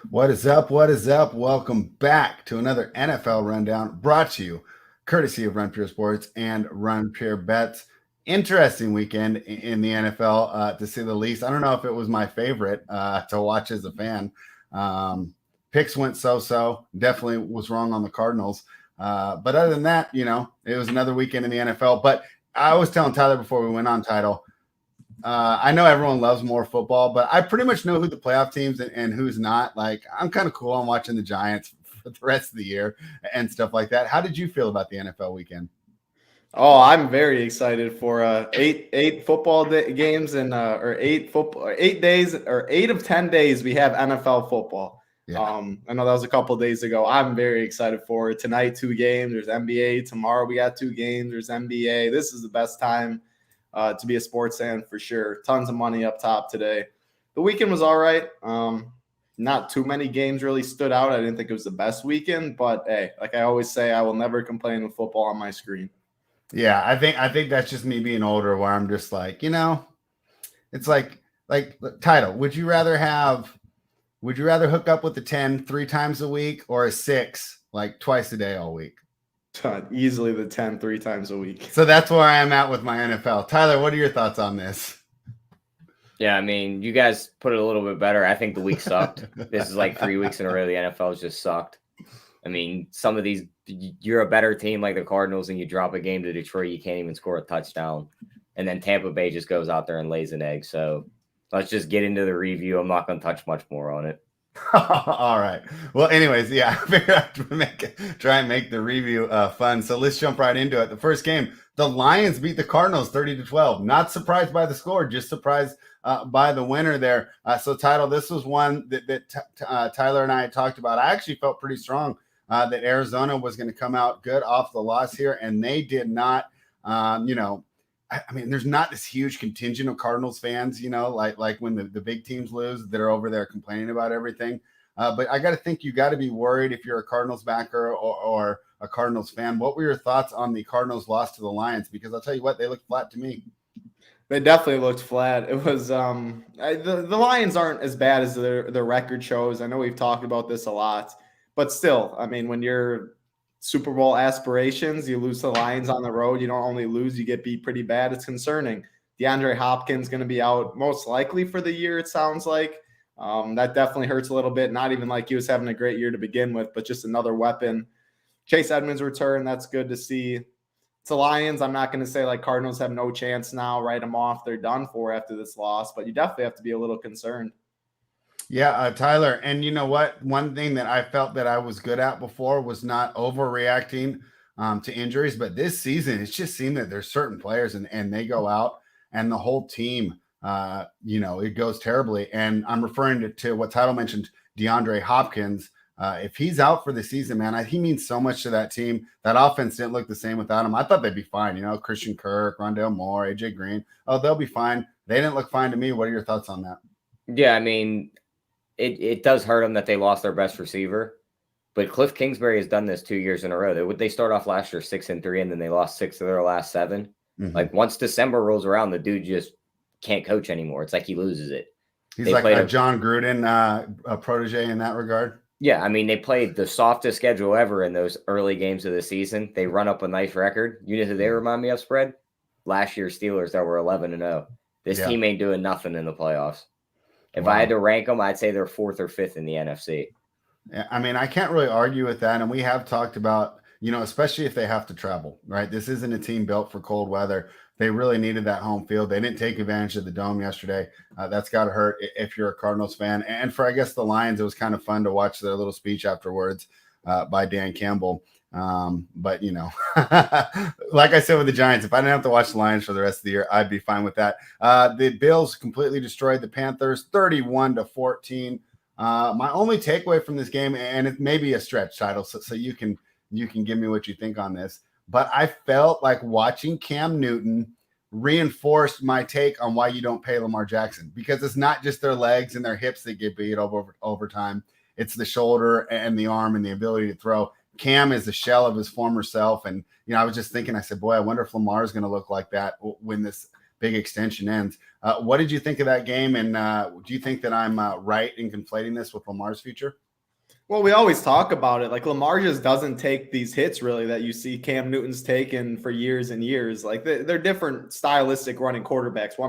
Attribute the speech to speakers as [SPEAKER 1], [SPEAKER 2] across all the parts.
[SPEAKER 1] What is up? What is up? Welcome back to another NFL Rundown brought to you courtesy of Run Pure Sports and Run Pure Bets. Interesting weekend in the NFL, to say the least. I don't know if it was my favorite to watch as a fan. Picks went so. Definitely was wrong on the Cardinals. But other than that, it was another weekend in the NFL. But I was telling Tyler before we went on, Title, I know everyone loves more football, but I pretty much know who the playoff teams and who's not. Like, I'm kind of cool on watching the Giants for the rest of the year and stuff like that. How did you feel about the NFL weekend?
[SPEAKER 2] Oh, I'm very excited for eight football games and or 8 days or 8 of 10 days we have NFL football.
[SPEAKER 1] Yeah.
[SPEAKER 2] I know that was a couple days ago. I'm very excited for it. Tonight, 2 games. There's NBA. Tomorrow we got 2 games. There's NBA. This is the best time to be a sports fan for sure. Tons of money up top today. The weekend was all right. Not too many games really stood out. I didn't think it was the best weekend, but hey, like I always say, I will never complain with football on my screen.
[SPEAKER 1] Yeah, I think that's just me being older, where I'm just like, it's like Title. Would you rather hook up with the 10 3 times a week or a 6 like twice a day all week?
[SPEAKER 2] Easily the 10 3 times a week.
[SPEAKER 1] So that's where I am at with my NFL. Tyler, what are your thoughts on this?
[SPEAKER 3] Yeah, I mean, you guys put it a little bit better. I think the week sucked. This is like 3 weeks in a row the NFL's just sucked. I mean, some of these, you're a better team like the Cardinals and you drop a game to Detroit, you can't even score a touchdown. And then Tampa Bay just goes out there and lays an egg. So let's just get into the review. I'm not going to touch much more on it.
[SPEAKER 1] All right. Well, anyways, yeah, I figured I'd try and make the review fun. So let's jump right into it. The first game, the Lions beat the Cardinals 30-12. Not surprised by the score, just surprised by the winner there. So, Title, this was one that Tyler and I had talked about. I actually felt pretty strong that Arizona was going to come out good off the loss here, and they did not. I mean, there's not this huge contingent of Cardinals fans, like when the big teams lose that are over there complaining about everything. But I got to think you got to be worried if you're a Cardinals backer or a Cardinals fan. What were your thoughts on the Cardinals loss to the Lions? Because I'll tell you what, they looked flat to me.
[SPEAKER 2] They definitely looked flat. It was the Lions aren't as bad as their record shows. I know we've talked about this a lot, but still, I mean, when you're Super Bowl aspirations, you lose to the Lions on the road. You don't only lose, you get beat pretty bad. It's concerning. DeAndre Hopkins going to be out most likely for the year, it sounds like. That definitely hurts a little bit. Not even like he was having a great year to begin with, but just another weapon. Chase Edmonds return, that's good to see. It's the Lions. I'm not going to say like Cardinals have no chance now, write them off. They're done for after this loss, but you definitely have to be a little concerned.
[SPEAKER 1] Yeah, Tyler, and you know what? One thing that I felt that I was good at before was not overreacting to injuries, but this season it's just seemed that there's certain players and they go out and the whole team, it goes terribly. And I'm referring to what Title mentioned, DeAndre Hopkins. If he's out for the season, man, he means so much to that team. That offense didn't look the same without him. I thought they'd be fine. Christian Kirk, Rondale Moore, AJ Green. Oh, they'll be fine. They didn't look fine to me. What are your thoughts on that?
[SPEAKER 3] Yeah, I mean, it does hurt them that they lost their best receiver, but Cliff Kingsbury has done this 2 years in a row. They start off last year 6-3, and then they lost 6 of their last 7. Mm-hmm. Like once December rolls around, the dude just can't coach anymore. It's like he loses it.
[SPEAKER 1] He's like a John Gruden a protege in that regard.
[SPEAKER 3] Yeah, I mean, they played the softest schedule ever in those early games of the season. They run up a nice record. You know who they remind me of, spread? Last year's Steelers that were 11-0. This team ain't doing nothing in the playoffs. If I had to rank them, I'd say they're 4th or 5th in the NFC.
[SPEAKER 1] Yeah, I mean, I can't really argue with that. And we have talked about, especially if they have to travel, right? This isn't a team built for cold weather. They really needed that home field. They didn't take advantage of the dome yesterday. That's got to hurt if you're a Cardinals fan. And for, I guess, the Lions, it was kind of fun to watch their little speech afterwards by Dan Campbell. But, like I said with the Giants, if I didn't have to watch the Lions for the rest of the year, I'd be fine with that. The Bills completely destroyed the Panthers 31-14. My only takeaway from this game, and it may be a stretch, Title, so you can give me what you think on this, but I felt like watching Cam Newton reinforced my take on why you don't pay Lamar Jackson, because it's not just their legs and their hips that get beat over time. It's the shoulder and the arm and the ability to throw. Cam is the shell of his former self. And, I was just thinking, I said, boy, I wonder if Lamar is going to look like that when this big extension ends. What did you think of that game? And do you think that I'm right in conflating this with Lamar's future?
[SPEAKER 2] Well, we always talk about it. Like Lamar just doesn't take these hits really that you see Cam Newton's taken for years and years. Like they're different stylistic running quarterbacks.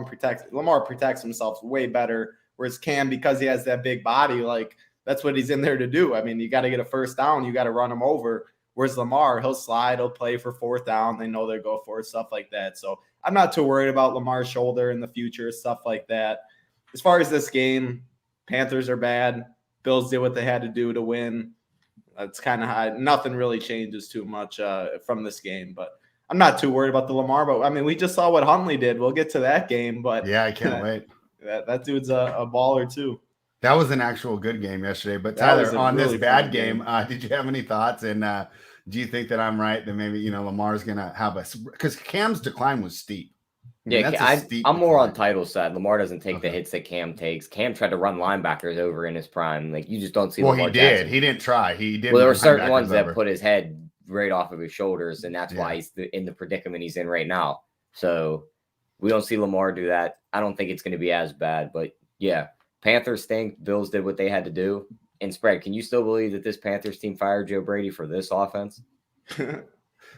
[SPEAKER 2] Lamar protects himself way better, whereas Cam, because he has that big body, like that's what he's in there to do. I mean, you got to get a first down, you got to run him over. Whereas Lamar, he'll slide, he'll play for fourth down. They know they'll go for it, stuff like that. So I'm not too worried about Lamar's shoulder in the future, stuff like that. As far as this game, Panthers are bad. Bills did what they had to do to win. That's kind of high. Nothing really changes too much from this game, but I'm not too worried about the Lamar. But I mean, we just saw what Huntley did. We'll get to that game, but
[SPEAKER 1] yeah, I can't wait.
[SPEAKER 2] That dude's a baller too.
[SPEAKER 1] That was an actual good game yesterday. But Tyler, on really this bad game, did you have any thoughts? And do you think that I'm right that maybe Lamar's gonna have because Cam's decline was steep.
[SPEAKER 3] Yeah, I'm more on Title's side. Lamar doesn't take the hits that Cam takes. Cam tried to run linebackers over in his prime. Like you just don't see.
[SPEAKER 1] Well,
[SPEAKER 3] Lamar
[SPEAKER 1] he did.
[SPEAKER 3] Jackson.
[SPEAKER 1] He didn't try. He did.
[SPEAKER 3] Well, there were certain ones that put his head right off of his shoulders, and that's why he's in the predicament he's in right now. So we don't see Lamar do that. I don't think it's going to be as bad. But yeah, Panthers stink. Bills did what they had to do. And spread. Can you still believe that this Panthers team fired Joe Brady for this offense?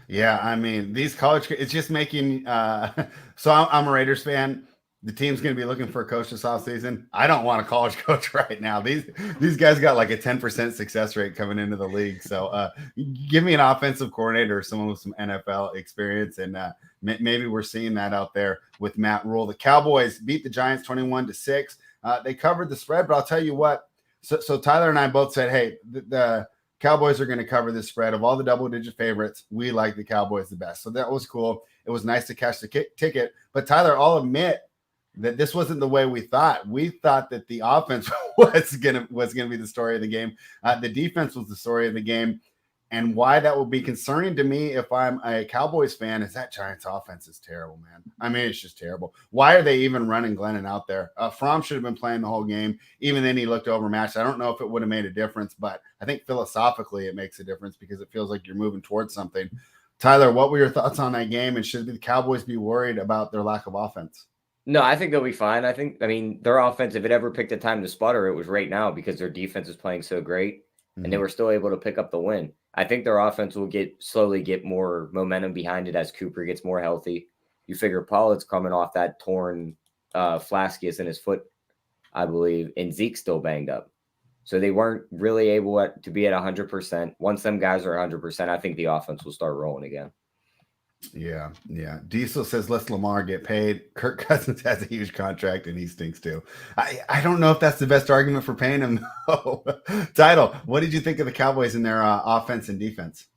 [SPEAKER 1] Yeah, I mean, these college, it's just making so I'm a Raiders fan. The team's going to be looking for a coach this offseason. I don't want a college coach right now. These guys got like a 10% success rate coming into the league. So give me an offensive coordinator or someone with some NFL experience. And maybe we're seeing that out there with Matt Rule. The Cowboys beat the Giants 21-6. They covered the spread, but I'll tell you what. So Tyler and I both said, hey, the Cowboys are going to cover this spread. Of all the double-digit favorites, we like the Cowboys the best. So that was cool. It was nice to catch the ticket. But, Tyler, I'll admit that this wasn't the way we thought. We thought that the offense was gonna be the story of the game. The defense was the story of the game. And why that will be concerning to me if I'm a Cowboys fan is that Giants offense is terrible, man. I mean, it's just terrible. Why are they even running Glennon out there? Fromm should have been playing the whole game. Even then, he looked overmatched. I don't know if it would have made a difference, but I think philosophically it makes a difference because it feels like you're moving towards something. Tyler, what were your thoughts on that game? And should the Cowboys be worried about their lack of offense?
[SPEAKER 3] No, I think they'll be fine. I mean, their offense, if it ever picked a time to sputter, it was right now because their defense is playing so great and they were still able to pick up the win. I think their offense will slowly get more momentum behind it as Cooper gets more healthy. You figure Pollard's coming off that torn flascius in his foot, I believe, and Zeke's still banged up. So they weren't really able to be at 100%. Once them guys are 100%, I think the offense will start rolling again.
[SPEAKER 1] Yeah. Diesel says, let Lamar get paid. Kirk Cousins has a huge contract and he stinks too. I don't know if that's the best argument for paying him, though. Title, what did you think of the Cowboys in their offense and defense?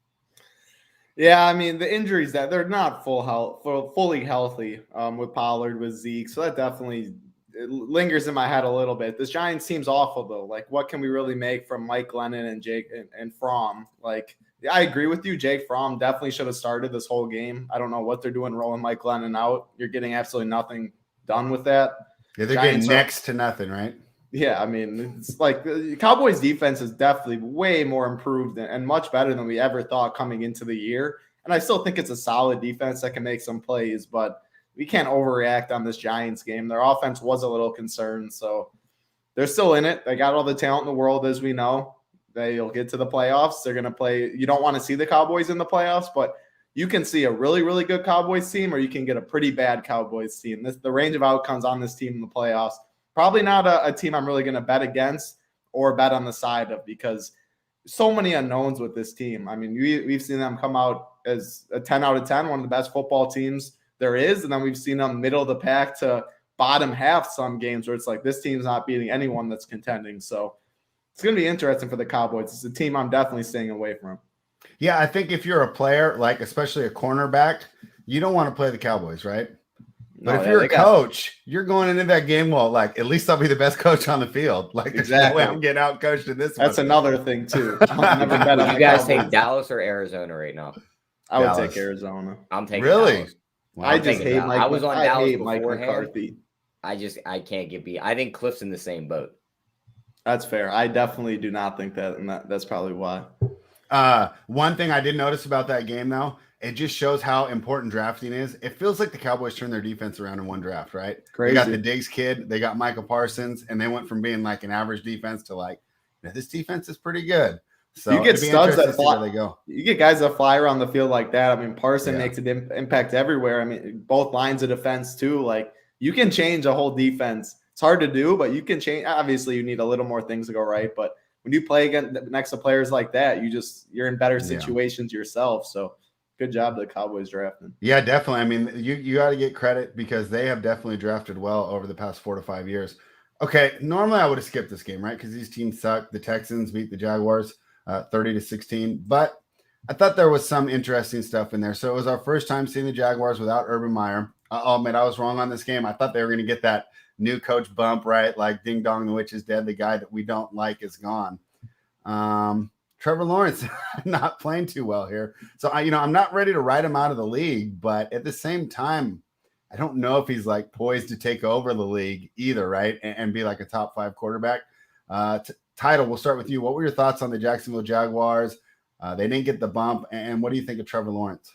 [SPEAKER 2] Yeah, I mean, the injuries that they're not fully healthy with Pollard, with Zeke. So that definitely lingers in my head a little bit. This Giants team's awful, though. Like, what can we really make from Mike Glennon and Jake and Fromm? Like, I agree with you. Jake Fromm definitely should have started this whole game. I don't know what they're doing rolling Mike Glennon out. You're getting absolutely nothing done with that.
[SPEAKER 1] Yeah, they're Giants getting next to nothing, right?
[SPEAKER 2] Yeah, I mean, it's like the Cowboys defense is definitely way more improved and much better than we ever thought coming into the year. And I still think it's a solid defense that can make some plays, but we can't overreact on this Giants game. Their offense was a little concerned, so they're still in it. They got all the talent in the world, as we know. They'll get to the playoffs. They're going to play. You don't want to see the Cowboys in the playoffs, but you can see a really, really good Cowboys team, or you can get a pretty bad Cowboys team. The range of outcomes on this team in the playoffs, probably not a team I'm really going to bet against or bet on the side of, because so many unknowns with this team. I mean, we've seen them come out as a 10 out of 10, one of the best football teams there is, and then we've seen them middle of the pack to bottom half some games where it's like this team's not beating anyone that's contending. So it's going to be interesting for the Cowboys. It's a team I'm definitely staying away from.
[SPEAKER 1] Yeah, I think if you're a player, like especially a cornerback, you don't want to play the Cowboys, right? But if you're a coach, you're going into that game, well, like, at least I'll be the best coach on the field. Like, there's no way I'm getting out coached in this
[SPEAKER 2] That's another thing, too.
[SPEAKER 3] Would you guys take Dallas or Arizona right now?
[SPEAKER 2] I would take Arizona.
[SPEAKER 3] I'm taking
[SPEAKER 1] Dallas.
[SPEAKER 3] Wow.
[SPEAKER 2] I just hate Mike.
[SPEAKER 3] I was on Dallas
[SPEAKER 2] hate Mike McCarthy.
[SPEAKER 3] I can't get beat. I think Cliff's in the same boat.
[SPEAKER 2] That's fair. I definitely do not think that, and that's probably why.
[SPEAKER 1] One thing I did notice about that game, though, it just shows how important drafting is. It feels like the Cowboys turned their defense around in one draft, right?
[SPEAKER 2] Crazy.
[SPEAKER 1] They got the Diggs kid, they got Michael Parsons, and they went from being like an average defense to like, this defense is pretty good. So
[SPEAKER 2] you get studs that fly.
[SPEAKER 1] They go.
[SPEAKER 2] You get guys that fly around the field like that. I mean, Parson
[SPEAKER 1] Yeah.
[SPEAKER 2] makes an impact everywhere. I mean, both lines of defense too. Like, you can change a whole defense. It's hard to do, but you can change. Obviously, you need a little more things to go right. But when you play next to players like that, you're in better situations yourself. So good job to the Cowboys drafting.
[SPEAKER 1] Yeah, definitely. I mean, you got to get credit because they have definitely drafted well over the past 4 to 5 years. Okay, normally I would have skipped this game, right? Because these teams suck. The Texans beat the Jaguars 30-16, but I thought there was some interesting stuff in there. So it was our first time seeing the Jaguars without Urban Meyer. I'll admit I was wrong on this game. I thought they were going to get that new coach bump, right? Like ding dong, the witch is dead. The guy that we don't like is gone. Trevor Lawrence not playing too well here. So I'm not ready to write him out of the league, but at the same time, I don't know if he's like poised to take over the league either, right? And be like a top 5 quarterback. Title, we'll start with you. What were your thoughts on the Jacksonville Jaguars? They didn't get the bump. And what do you think of Trevor Lawrence?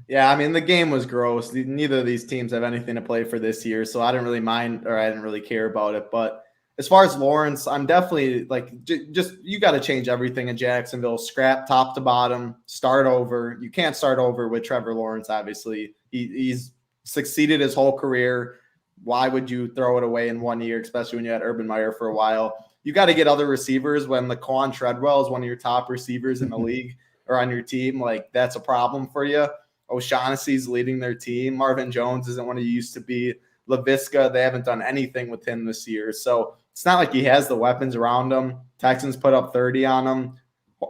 [SPEAKER 2] Yeah, I mean, the game was gross. Neither of these teams have anything to play for this year, so I didn't really mind or I didn't really care about it. But as far as Lawrence, I'm definitely like, just you got to change everything in Jacksonville. Scrap top to bottom, start over. You can't start over with Trevor Lawrence, obviously. He's succeeded his whole career. Why would you throw it away in 1 year, especially when you had Urban Meyer for a while? You got to get other receivers when Laquan Treadwell is one of your top receivers in the league or on your team. Like, that's a problem for you. O'Shaughnessy's leading their team. Marvin Jones isn't what he used to be. LaVisca, they haven't done anything with him this year. So it's not like he has the weapons around him. Texans put up 30 on him.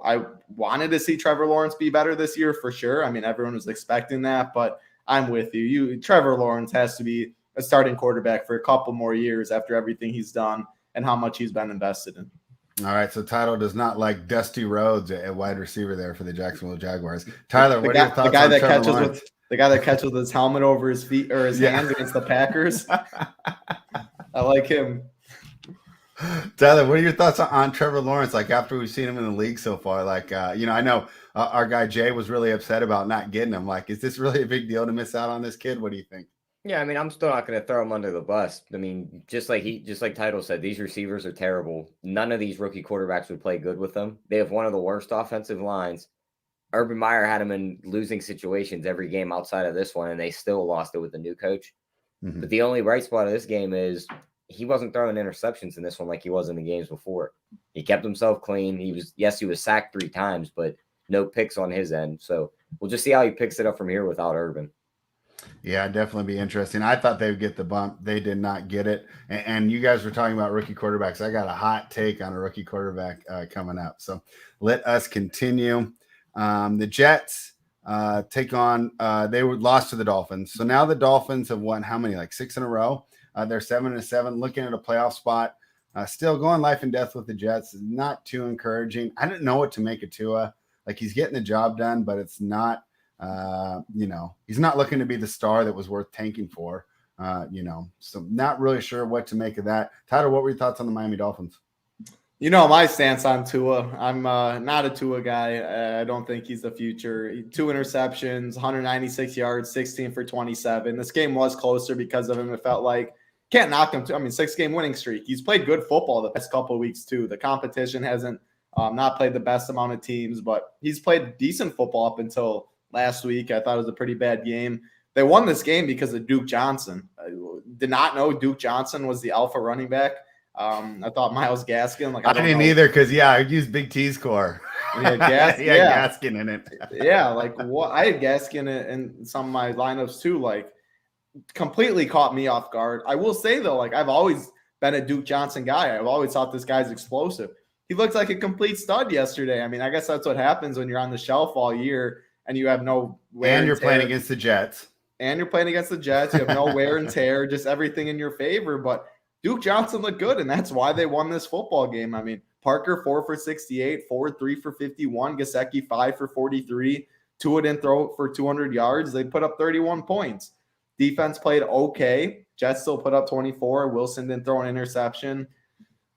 [SPEAKER 2] I wanted to see Trevor Lawrence be better this year for sure. I mean, everyone was expecting that, but I'm with you. Trevor Lawrence has to be a starting quarterback for a couple more years after everything he's done and how much he's been invested in.
[SPEAKER 1] All right, so Tyler does not like Dusty Rhodes at wide receiver there for the Jacksonville Jaguars. Tyler, what are your thoughts on Trevor Lawrence?
[SPEAKER 2] The guy that catches with his helmet over his feet or his hands against the Packers. I like him.
[SPEAKER 1] Tyler, what are your thoughts on Trevor Lawrence? Like, after we've seen him in the league so far, like, I know our guy Jay was really upset about not getting him. Like, is this really a big deal to miss out on this kid? What do you think?
[SPEAKER 3] Yeah, I mean, I'm still not going to throw him under the bus. I mean, just like Title said, these receivers are terrible. None of these rookie quarterbacks would play good with them. They have one of the worst offensive lines. Urban Meyer had him in losing situations every game outside of this one, and they still lost it with the new coach. Mm-hmm. But the only bright spot of this game is he wasn't throwing interceptions in this one like he was in the games before. He kept himself clean. He was sacked 3 times, but no picks on his end. So we'll just see how he picks it up from here without Urban.
[SPEAKER 1] Yeah, definitely be interesting. I thought they would get the bump. They did not get it. And you guys were talking about rookie quarterbacks. I got a hot take on a rookie quarterback coming up. So let us continue. The Jets take on they were lost to the Dolphins. So now the Dolphins have won how many? Like 6 in a row. They're 7-7, looking at a playoff spot. Still going life and death with the Jets. Not too encouraging. I didn't know what to make of Tua. Like, he's getting the job done, but it's not. He's not looking to be the star that was worth tanking for. So not really sure what to make of that. Tyler, what were your thoughts on the Miami Dolphins?
[SPEAKER 2] My stance on Tua. I'm not a Tua guy. I don't think he's the future. 2 interceptions, 196 yards, 16 for 27. This game was closer because of him. It felt like can't knock him. 6-game winning streak. He's played good football the past couple of weeks too. The competition hasn't not played the best amount of teams, but he's played decent football up until last week. I thought it was a pretty bad game. They won this game because of Duke Johnson. I did not know Duke Johnson was the alpha running back. I thought Myles Gaskin.
[SPEAKER 1] I didn't either because I used Big T's core.
[SPEAKER 2] Gaskin
[SPEAKER 1] in it.
[SPEAKER 2] What I had Gaskin in some of my lineups too. Completely caught me off guard. I will say though, I've always been a Duke Johnson guy. I've always thought this guy's explosive. He looked like a complete stud yesterday. I mean, I guess that's what happens when you're on the shelf all year and you have no wear
[SPEAKER 1] and you're playing against the Jets. You
[SPEAKER 2] have no wear and tear, just everything in your favor. But Duke Johnson looked good, and that's why they won this football game. I mean, Parker 4 for 68, Ford 3 for 51, Gesicki 5 for 43. Tua didn't throw for 200 yards. They put up 31 points. Defense played okay. Jets still put up 24. Wilson didn't throw an interception.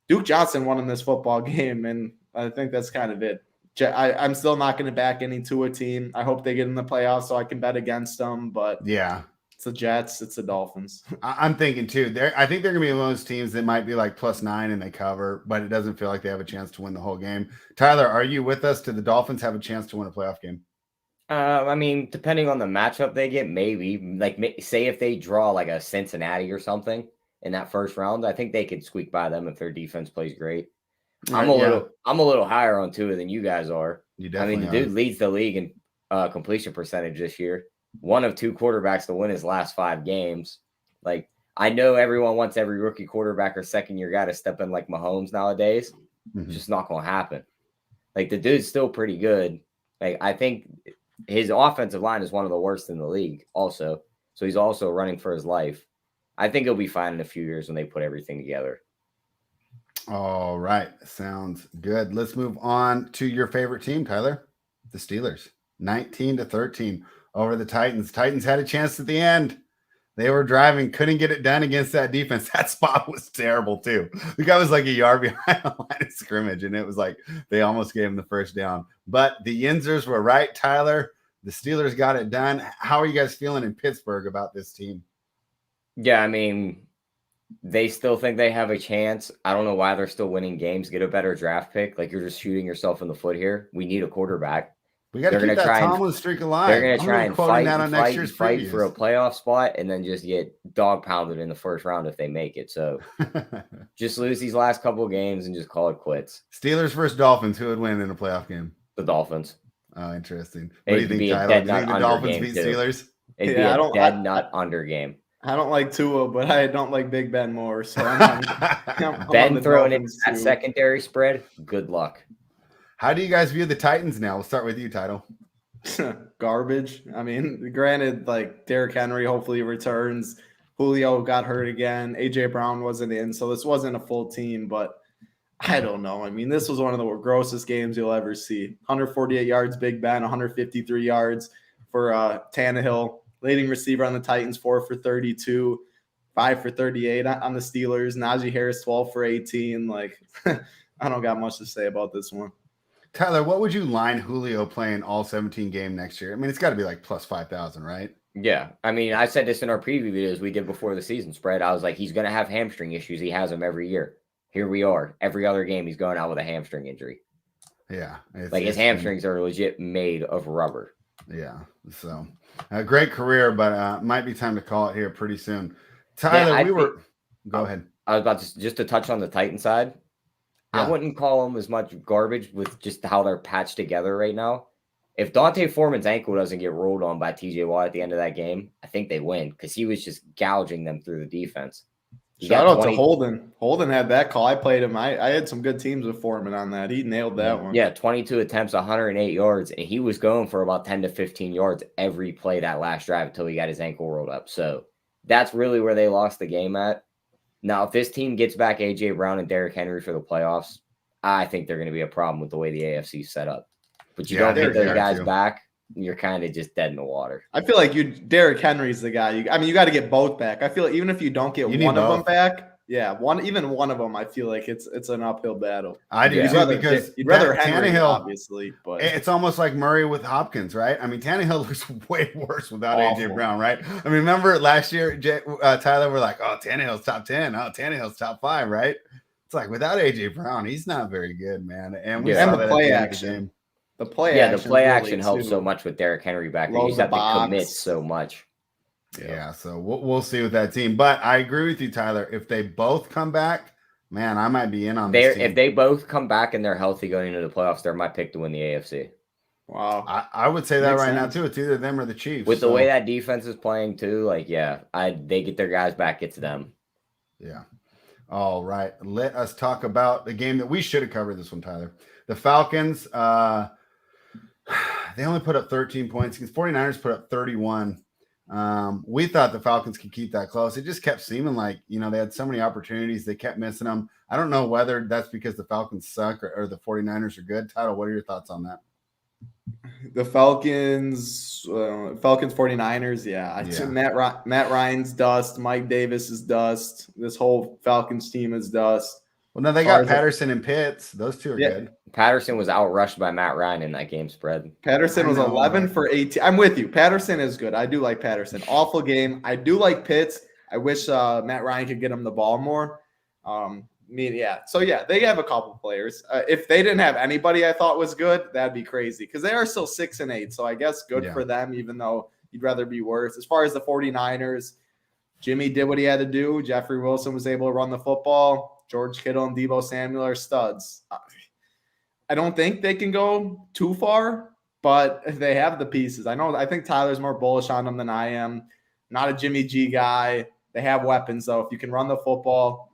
[SPEAKER 2] Duke Johnson won in this football game, and I think that's kind of it. I'm still not going to back any Tua team. I hope they get in the playoffs so I can bet against them. But
[SPEAKER 1] Yeah.
[SPEAKER 2] it's the Jets. It's the Dolphins.
[SPEAKER 1] I'm thinking too. I think they're going to be one of those teams that might be like +9 and they cover, but it doesn't feel like they have a chance to win the whole game. Tyler, are you with us? Do the Dolphins have a chance to win a playoff game?
[SPEAKER 3] I mean, depending on the matchup they get, maybe. Like, say if they draw like a Cincinnati or something in that first round, I think they could squeak by them if their defense plays great. I'm a little higher on Tua than you guys are. I mean, the dude leads the league in completion percentage this year. One of 2 quarterbacks to win his last 5 games. Like, I know everyone wants every rookie quarterback or second-year guy to step in like Mahomes nowadays. It's just not going to happen. Like, the dude's still pretty good. Like, I think his offensive line is one of the worst in the league also. So he's also running for his life. I think he'll be fine in a few years when they put everything together.
[SPEAKER 1] All right. Sounds good. Let's move on to your favorite team, Tyler. The Steelers. 19-13 over the Titans. Titans had a chance at the end. They were driving, couldn't get it done against that defense. That spot was terrible, too. The guy was like a yard behind the line of scrimmage, and it was like they almost gave him the first down. But the Yinzers were right, Tyler. The Steelers got it done. How are you guys feeling in Pittsburgh about this team?
[SPEAKER 3] Yeah, I mean, they still think they have a chance. I don't know why they're still winning games. Get a better draft pick. Like, you're just shooting yourself in the foot here. We need a quarterback.
[SPEAKER 1] We got to keep that Tomlin streak alive.
[SPEAKER 3] They're going to try and fight for a playoff spot and then just get dog pounded in the first round if they make it. So just lose these last couple of games and just call it quits.
[SPEAKER 1] Steelers versus Dolphins. Who would win in a playoff game?
[SPEAKER 3] The Dolphins.
[SPEAKER 1] Oh, interesting. What do you think, Tyler? Do you think the Dolphins beat Steelers?
[SPEAKER 3] It'd be a dead nut under game.
[SPEAKER 2] I don't like Tua, but I don't like Big Ben more. So
[SPEAKER 3] Ben throwing in that secondary spread, good luck.
[SPEAKER 1] How do you guys view the Titans now? We'll start with you, Title.
[SPEAKER 2] Garbage. I mean, granted, like Derrick Henry hopefully returns. Julio got hurt again. AJ Brown wasn't in, so this wasn't a full team, but I don't know. I mean, this was one of the grossest games you'll ever see. 148 yards, Big Ben, 153 yards for Tannehill. Leading receiver on the Titans, 4 for 32, 5 for 38 on the Steelers. Najee Harris, 12 for 18. Like, I don't got much to say about this one.
[SPEAKER 1] Tyler, what would you line Julio playing all 17 game next year? I mean, it's got to be like plus 5,000, right?
[SPEAKER 3] Yeah. I mean, I said this in our preview videos we did before the season spread. I was like, he's going to have hamstring issues. He has them every year. Here we are. Every other game, he's going out with a hamstring injury.
[SPEAKER 1] Yeah.
[SPEAKER 3] Like his hamstrings are legit made of rubber.
[SPEAKER 1] Yeah. So a great career, but might be time to call it here pretty soon. Tyler, go ahead.
[SPEAKER 3] I was about to just to touch on the Titan side. Yeah. I wouldn't call them as much garbage with just how they're patched together right now. If Dante Foreman's ankle doesn't get rolled on by TJ Watt at the end of that game, I think they win because he was just gouging them through the defense.
[SPEAKER 2] Shout out to Holden. Holden had that call. I played him. I had some good teams with Foreman on that. He nailed that one.
[SPEAKER 3] Yeah, 22 attempts, 108 yards, and he was going for about 10 to 15 yards every play that last drive until he got his ankle rolled up. So that's really where they lost the game at. Now, if this team gets back A.J. Brown and Derrick Henry for the playoffs, I think they're going to be a problem with the way the AFC is set up. But you don't get those guys back, you're kind of just dead in the water.
[SPEAKER 2] I feel like Derrick Henry's the guy. You got to get both back. I feel like even if you don't get one of them back, even one of them, I feel like it's an uphill battle.
[SPEAKER 1] I do too, because
[SPEAKER 2] you'd rather Henry,
[SPEAKER 1] Tannehill,
[SPEAKER 2] obviously, but
[SPEAKER 1] it's almost like Murray with Hopkins, right? I mean, Tannehill looks way worse without AJ Brown, right? I mean, remember last year, Tyler, we're like, oh, Tannehill's top 10, oh, Tannehill's top 5, right? It's like without AJ Brown, he's not very good, man. And we saw that
[SPEAKER 2] play
[SPEAKER 1] at the
[SPEAKER 2] action.
[SPEAKER 1] End of the game.
[SPEAKER 2] The play
[SPEAKER 3] action helps so much with Derrick Henry back there. You just have to commit so much.
[SPEAKER 1] Yeah, so we'll see with that team. But I agree with you, Tyler. If they both come back, man, I might be in on this team.
[SPEAKER 3] If they both come back and they're healthy going into the playoffs, they're my pick to win the AFC.
[SPEAKER 2] Wow.
[SPEAKER 1] I would say that right now, too. It's either them or the Chiefs.
[SPEAKER 3] With the way that defense is playing, too, they get their guys back, it's them.
[SPEAKER 1] Yeah. All right. Let us talk about the game that we should have covered this one, Tyler. The Falcons, they only put up 13 points. The 49ers put up 31. We thought the Falcons could keep that close. It just kept seeming like, they had so many opportunities. They kept missing them. I don't know whether that's because the Falcons suck or the 49ers are good. Tyler, what are your thoughts on that?
[SPEAKER 2] The Falcons 49ers. Yeah. Matt Ryan's dust. Mike Davis is dust. This whole Falcons team is dust.
[SPEAKER 1] Well, no, they got Patterson and Pitts. Those two are good.
[SPEAKER 3] Patterson was outrushed by Matt Ryan in that game spread.
[SPEAKER 2] Patterson was 11 for 18. I'm with you. Patterson is good. I do like Patterson. Awful game. I do like Pitts. I wish Matt Ryan could get him the ball more. So they have a couple players. If they didn't have anybody I thought was good, that'd be crazy because they are still 6-8. So I guess good for them, even though you'd rather be worse. As far as the 49ers, Jimmy did what he had to do. Jeffrey Wilson was able to run the football. George Kittle and Deebo Samuel are studs. I don't think they can go too far, but they have the pieces. I think Tyler's more bullish on them than I am. Not a Jimmy G guy. They have weapons, though. If you can run the football,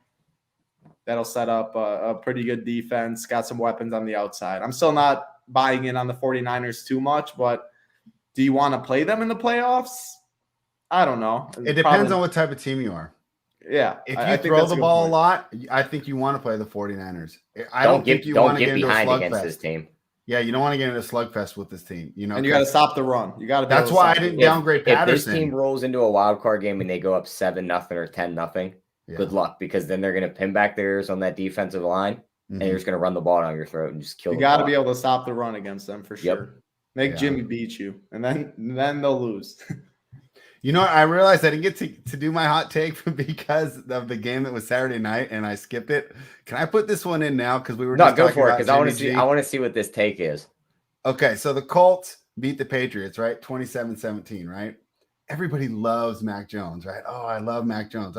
[SPEAKER 2] that'll set up a pretty good defense. Got some weapons on the outside. I'm still not buying in on the 49ers too much, but do you want to play them in the playoffs? I don't know.
[SPEAKER 1] It depends on what type of team you are.
[SPEAKER 2] Yeah.
[SPEAKER 1] If you throw the ball a lot, I think you want to play the 49ers. I don't think you want to get into a slugfest
[SPEAKER 3] against this team.
[SPEAKER 1] Yeah, you don't want to get into a slugfest with this team.
[SPEAKER 2] And you got to stop the run. You got to.
[SPEAKER 1] That's why I didn't downgrade Patterson.
[SPEAKER 3] If this team rolls into a wild card game and they go up 7-0 or 10-0, good luck because then they're going to pin back their ears on that defensive line and you're just going to run the ball down your throat and just kill. You
[SPEAKER 2] got to be able to stop the run against them for sure. Make Jimmy beat you, and then they'll lose.
[SPEAKER 1] You know what? I realized I didn't get to do my hot take because of the game that was Saturday night, and I skipped it. Can I put this one in now? Because we were just
[SPEAKER 3] go for it. Because I want to see what this take is.
[SPEAKER 1] Okay, so the Colts beat the Patriots, right? 27-17, right? Everybody loves Mac Jones, right? Oh, I love Mac Jones.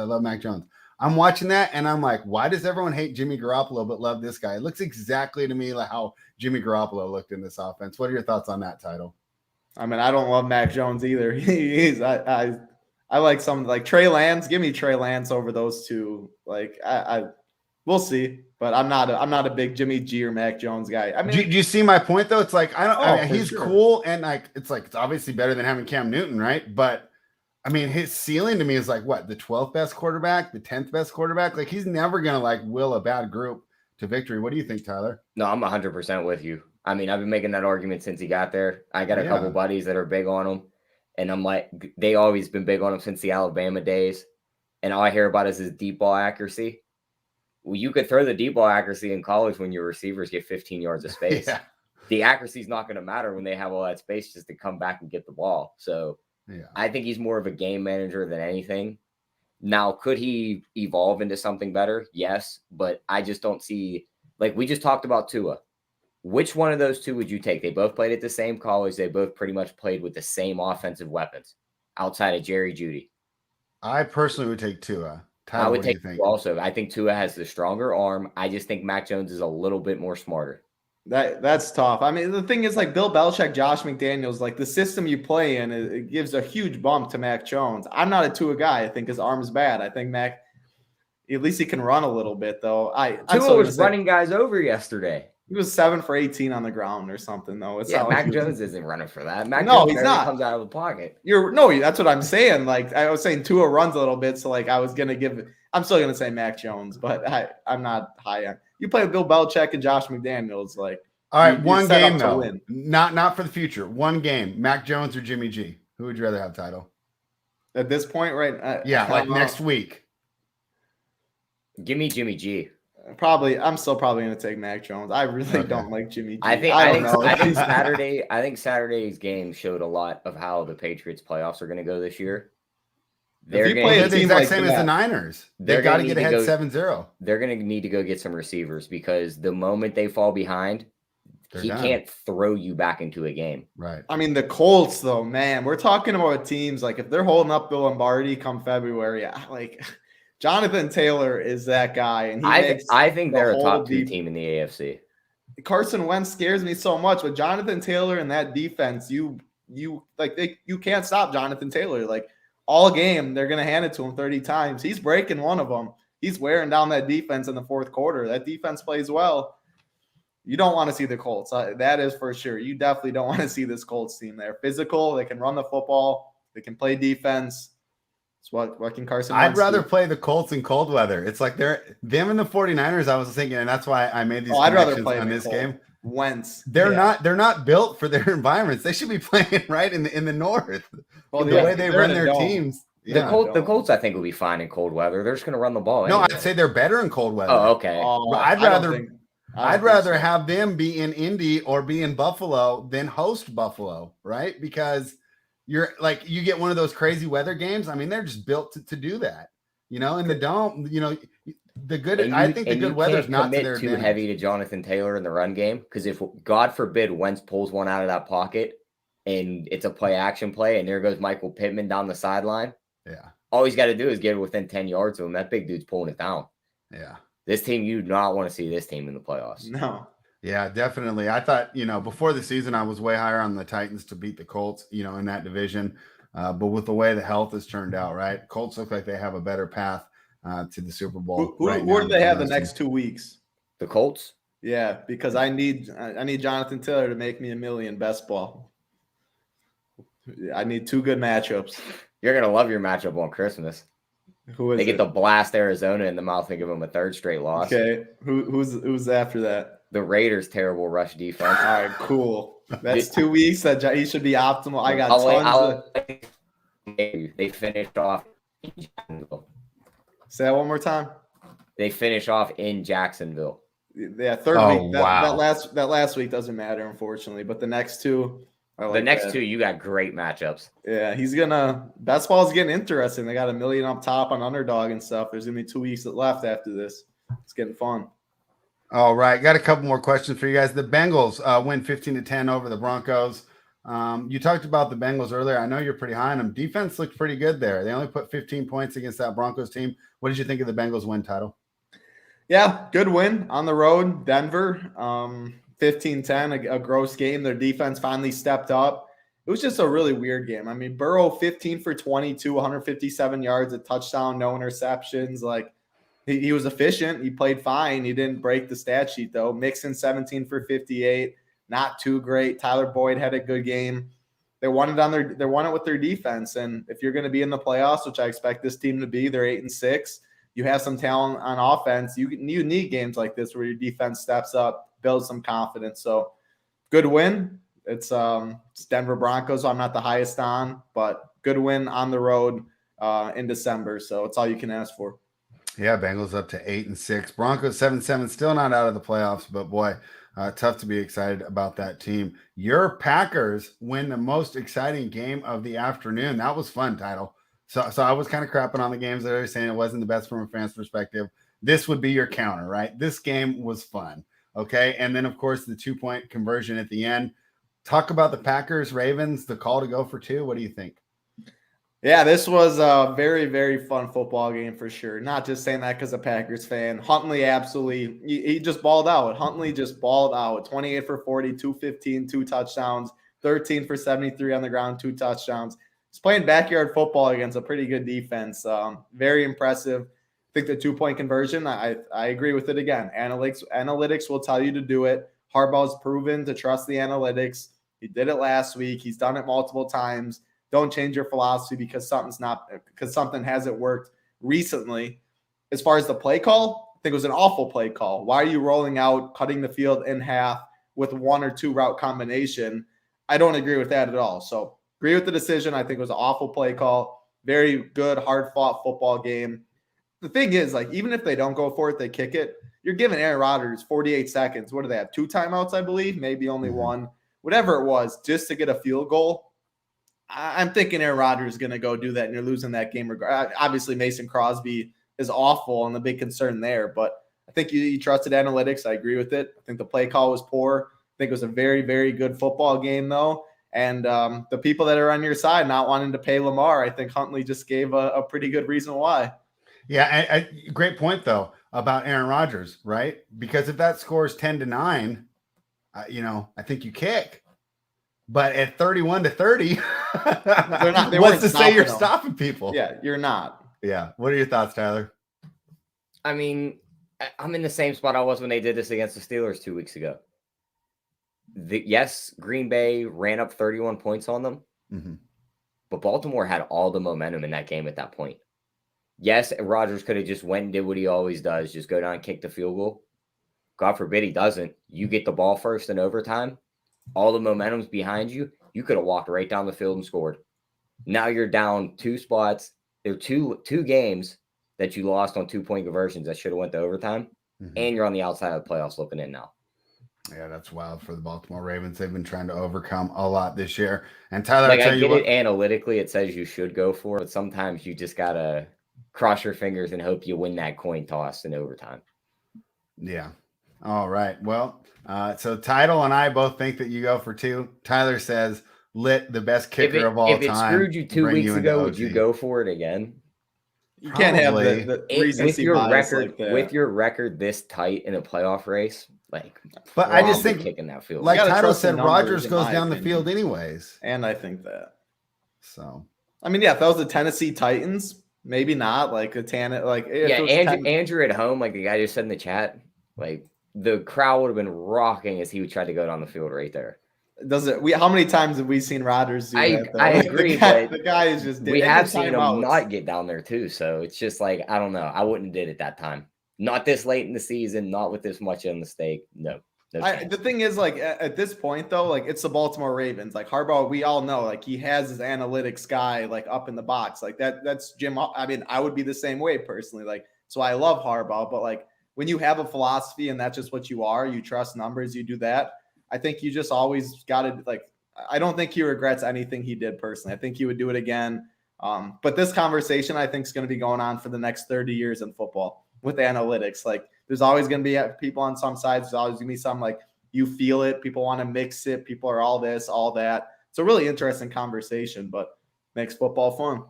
[SPEAKER 1] I'm watching that, and I'm like, why does everyone hate Jimmy Garoppolo but love this guy? It looks exactly to me like how Jimmy Garoppolo looked in this offense. What are your thoughts on that, Title?
[SPEAKER 2] I mean, I don't love Mac Jones either. I like some like Trey Lance. Give me Trey Lance over those two. Like we'll see, but I'm not a big Jimmy G or Mac Jones guy. I mean, do you
[SPEAKER 1] see my point though? It's like he's cool and it's obviously better than having Cam Newton, right? But I mean, his ceiling to me is like what, the 12th best quarterback, the 10th best quarterback. Like he's never gonna will a bad group to victory. What do you think, Tyler?
[SPEAKER 3] No, I'm 100% with you. I mean, I've been making that argument since he got there. I got a couple buddies that are big on him, and I'm like, they always been big on him since the Alabama days. And all I hear about is his deep ball accuracy. Well, you could throw the deep ball accuracy in college when your receivers get 15 yards of space. The accuracy is not going to matter when they have all that space just to come back and get the ball. So I think he's more of a game manager than anything. Now, could he evolve into something better? Yes, but I just don't see, like we just talked about Tua. Which one of those two would you take? They both played at the same college. They both pretty much played with the same offensive weapons outside of Jerry Jeudy.
[SPEAKER 1] I personally would take Tua. Tyler,
[SPEAKER 3] I would take Tua also. I think Tua has the stronger arm. I just think Mac Jones is a little bit more smarter.
[SPEAKER 2] That's tough. I mean, the thing is like Bill Belichick, Josh McDaniels, like the system you play in, it gives a huge bump to Mac Jones. I'm not a Tua guy. I think his arm's bad. I think Mac, at least he can run a little bit though.
[SPEAKER 3] Tua was running guys over yesterday.
[SPEAKER 2] He was 7 for 18 on the ground or something, though. It's not
[SPEAKER 3] Mac Jones isn't running for that.
[SPEAKER 2] He's not.
[SPEAKER 3] Comes out of the pocket.
[SPEAKER 2] That's what I'm saying. Like I was saying, Tua runs a little bit, so like I'm still gonna say Mac Jones, but I'm not high on. You play with Bill Belichick and Josh McDaniels, like
[SPEAKER 1] all right, one game though, not for the future. One game, Mac Jones or Jimmy G. Who would you rather have, Title?
[SPEAKER 2] At this point, right?
[SPEAKER 1] Next week.
[SPEAKER 3] Give me Jimmy G.
[SPEAKER 2] I'm still probably going to take Mac Jones. I really don't like Jimmy G.
[SPEAKER 3] I think Saturday's game showed a lot of how the Patriots playoffs are going to go this year.
[SPEAKER 1] They're the exact same as the Niners. They got to get ahead 7-0.
[SPEAKER 3] They're going to need to go get some receivers because the moment they fall behind, he can't throw you back into a game.
[SPEAKER 1] Right.
[SPEAKER 2] I mean, the Colts, though, man, we're talking about teams like if they're holding up Bill Lombardi come February, Jonathan Taylor is that guy, and
[SPEAKER 3] I think they're a top 2 team in the AFC.
[SPEAKER 2] Carson Wentz scares me so much, but Jonathan Taylor and that defense, you can't stop Jonathan Taylor. Like all game, they're gonna hand it to him 30 times. He's breaking one of them. He's wearing down that defense in the fourth quarter. That defense plays well. You don't want to see the Colts. That is for sure. You definitely don't want to see this Colts team. They're physical. They can run the football. They can play defense. It's what can Carson Wentz
[SPEAKER 1] I'd rather play the Colts in cold weather. It's like them and the 49ers, I was thinking, and that's why I made these
[SPEAKER 2] I'd rather play
[SPEAKER 1] on this game.
[SPEAKER 2] Wentz.
[SPEAKER 1] They're not built for their environments. They should be playing right in the north. Well, the way they run their teams.
[SPEAKER 3] The Colts, I think, will be fine in cold weather. They're just going to run the ball.
[SPEAKER 1] No,
[SPEAKER 3] anyway.
[SPEAKER 1] I'd say they're better in cold weather.
[SPEAKER 3] Oh, okay.
[SPEAKER 1] I'd rather
[SPEAKER 2] so.
[SPEAKER 1] have them be in Indy or be in Buffalo than host Buffalo, right? Because you get one of those crazy weather games. I mean, they're just built to do that. In the dome, I think the good weather is not to their
[SPEAKER 3] too
[SPEAKER 1] advantage.
[SPEAKER 3] heavy to Jonathan Taylor in the run game, because if, God forbid, Wentz pulls one out of that pocket and it's a play action play and there goes Michael Pittman down the sideline.
[SPEAKER 1] Yeah.
[SPEAKER 3] All he's got to do is get within 10 yards of him. That big dude's pulling it down.
[SPEAKER 1] Yeah.
[SPEAKER 3] This team, you do not want to see this team in the playoffs.
[SPEAKER 2] No.
[SPEAKER 1] Yeah, definitely. I thought, before the season, I was way higher on the Titans to beat the Colts, in that division. But with the way the health has turned out, right? Colts look like they have a better path to the Super Bowl.
[SPEAKER 2] Who do they have the next 2 weeks?
[SPEAKER 3] The Colts?
[SPEAKER 2] Yeah, because I need Jonathan Taylor to make me $1 million best ball. I need 2 good matchups.
[SPEAKER 3] You're going to love your matchup on Christmas.
[SPEAKER 2] Who is
[SPEAKER 3] They get to blast Arizona in the mouth and give them a 3rd straight loss.
[SPEAKER 2] Okay. Who's after that?
[SPEAKER 3] The Raiders' terrible rush defense.
[SPEAKER 2] All right, cool. That's 2 weeks that he should be optimal. I got
[SPEAKER 3] They finished off in Jacksonville.
[SPEAKER 2] Say that one more time.
[SPEAKER 3] They finish off in Jacksonville.
[SPEAKER 2] Yeah, 3rd week. That last week doesn't matter, unfortunately. But the next 2,
[SPEAKER 3] the next 2, you got great matchups.
[SPEAKER 2] Yeah, best ball is getting interesting. They got $1 million up top on underdog and stuff. There's gonna be 2 weeks left after this. It's getting fun.
[SPEAKER 1] All right, got a couple more questions for you guys. The Bengals win 15-10 over the Broncos. You talked about the Bengals earlier. I know you're pretty high on them. Defense looked pretty good there. They only put 15 points against that Broncos team. What did you think of the Bengals win title?
[SPEAKER 2] Yeah, good win on the road. Denver, 15-10, a gross game. Their defense finally stepped up. It was just a really weird game. I mean, Burrow, 15 for 22, 157 yards, a touchdown, no interceptions. He was efficient. He played fine. He didn't break the stat sheet, though. Mixon, 17 for 58. Not too great. Tyler Boyd had a good game. They won it with their defense. And if you're going to be in the playoffs, which I expect this team to be, they're 8-6. You have some talent on offense. You need games like this where your defense steps up, builds some confidence. So good win. It's Denver Broncos. I'm not the highest on, but good win on the road in December. So it's all you can ask for.
[SPEAKER 1] Yeah, Bengals up to 8-6. Broncos 7-7, still not out of the playoffs, but boy, tough to be excited about that team. Your Packers win the most exciting game of the afternoon. That was fun, Title. So I was kind of crapping on the games that I was saying it wasn't the best from a fan's perspective. This would be your counter, right? This game was fun. Okay. And then, of course, the 2-point conversion at the end. Talk about the Packers, Ravens, the call to go for 2. What do you think?
[SPEAKER 2] Yeah, this was a very, very fun football game for sure. Not just saying that because a Packers fan. Huntley absolutely, he just balled out. Huntley just balled out. 28 for 40, 215, 2 touchdowns, 13 for 73 on the ground, 2 touchdowns. He's playing backyard football against a pretty good defense. Very impressive. I think the 2-point conversion, I agree with it again. Analytics will tell you to do it. Harbaugh's proven to trust the analytics. He did it last week. He's done it multiple times. Don't change your philosophy because something hasn't worked recently. As far as the play call, I think it was an awful play call. Why are you rolling out, cutting the field in half with 1 or 2 route combination? I don't agree with that at all. So agree with the decision. I think it was an awful play call. Very good, hard-fought football game. The thing is, even if they don't go for it, they kick it. You're giving Aaron Rodgers 48 seconds. What do they have? 2 timeouts, I believe, maybe only 1. Whatever it was, just to get a field goal. I'm thinking Aaron Rodgers is going to go do that, and you're losing that game. Obviously, Mason Crosby is awful and the big concern there, but I think you trusted analytics. I agree with it. I think the play call was poor. I think it was a very, very good football game, though. And the people that are on your side not wanting to pay Lamar, I think Huntley just gave a pretty good reason why.
[SPEAKER 1] Yeah, great point, though, about Aaron Rodgers, right? Because if that scores 10-9, I think you kick. But at 31-30, what's to say you're stopping people?
[SPEAKER 2] Yeah, you're not.
[SPEAKER 1] Yeah. What are your thoughts, Tyler?
[SPEAKER 3] I mean, I'm in the same spot I was when they did this against the Steelers 2 weeks ago. Yes, Green Bay ran up 31 points on them, but Baltimore had all the momentum in that game at that point. Yes, Rodgers could have just went and did what he always does, just go down and kick the field goal. God forbid he doesn't. You get the ball first in overtime. All the momentum's behind you. You could have walked right down the field and scored. Now you're down 2 spots. there are two games that you lost on 2-point conversions that should have went to overtime, and you're on the outside of the playoffs looking in now.
[SPEAKER 1] Yeah, that's wild for the Baltimore Ravens. They've been trying to overcome a lot this year. And Tyler,
[SPEAKER 3] Like,
[SPEAKER 1] I
[SPEAKER 3] I get it analytically, it says you should go for it, but sometimes you just gotta cross your fingers and hope you win that coin toss in overtime.
[SPEAKER 1] Yeah. All right. Well, so Title and I both think that you go for 2. Tyler says Lit, the best kicker of all time.
[SPEAKER 3] If it screwed you 2 weeks ago, would you go for it again?
[SPEAKER 2] You can't have the recency bias like that.
[SPEAKER 3] With your record this tight in a playoff race, like.
[SPEAKER 1] But I just think,
[SPEAKER 3] kicking that field.
[SPEAKER 1] like Title said, Rodgers goes down the field anyways.
[SPEAKER 2] And I think that.
[SPEAKER 1] So.
[SPEAKER 2] I mean, yeah, if that was the Tennessee Titans, maybe not. Like a
[SPEAKER 3] Andrew at home, like the guy just said in the chat, like the crowd would have been rocking as he would try to go down the field right there.
[SPEAKER 2] How many times have we seen Rodgers do that?
[SPEAKER 3] I agree, but
[SPEAKER 2] the guy is just.
[SPEAKER 3] We have seen him not get down there too, so it's just like I don't know. I wouldn't have did it that time. Not this late in the season. Not with this much of a mistake. No.
[SPEAKER 2] The thing is, like at this point though, like it's the Baltimore Ravens. Like Harbaugh, we all know, like he has his analytics guy like up in the box. Like that's Jim. I mean, I would be the same way personally. Like so, I love Harbaugh, but like when you have a philosophy and that's just what you are, you trust numbers, you do that. I think you just always got to like. I don't think he regrets anything he did personally. I think he would do it again. But this conversation, I think, is going to be going on for the next 30 years in football with analytics. Like, there's always going to be people on some sides. There's always going to be some like you feel it. People want to mix it. People are all this, all that. It's a really interesting conversation, but makes football fun.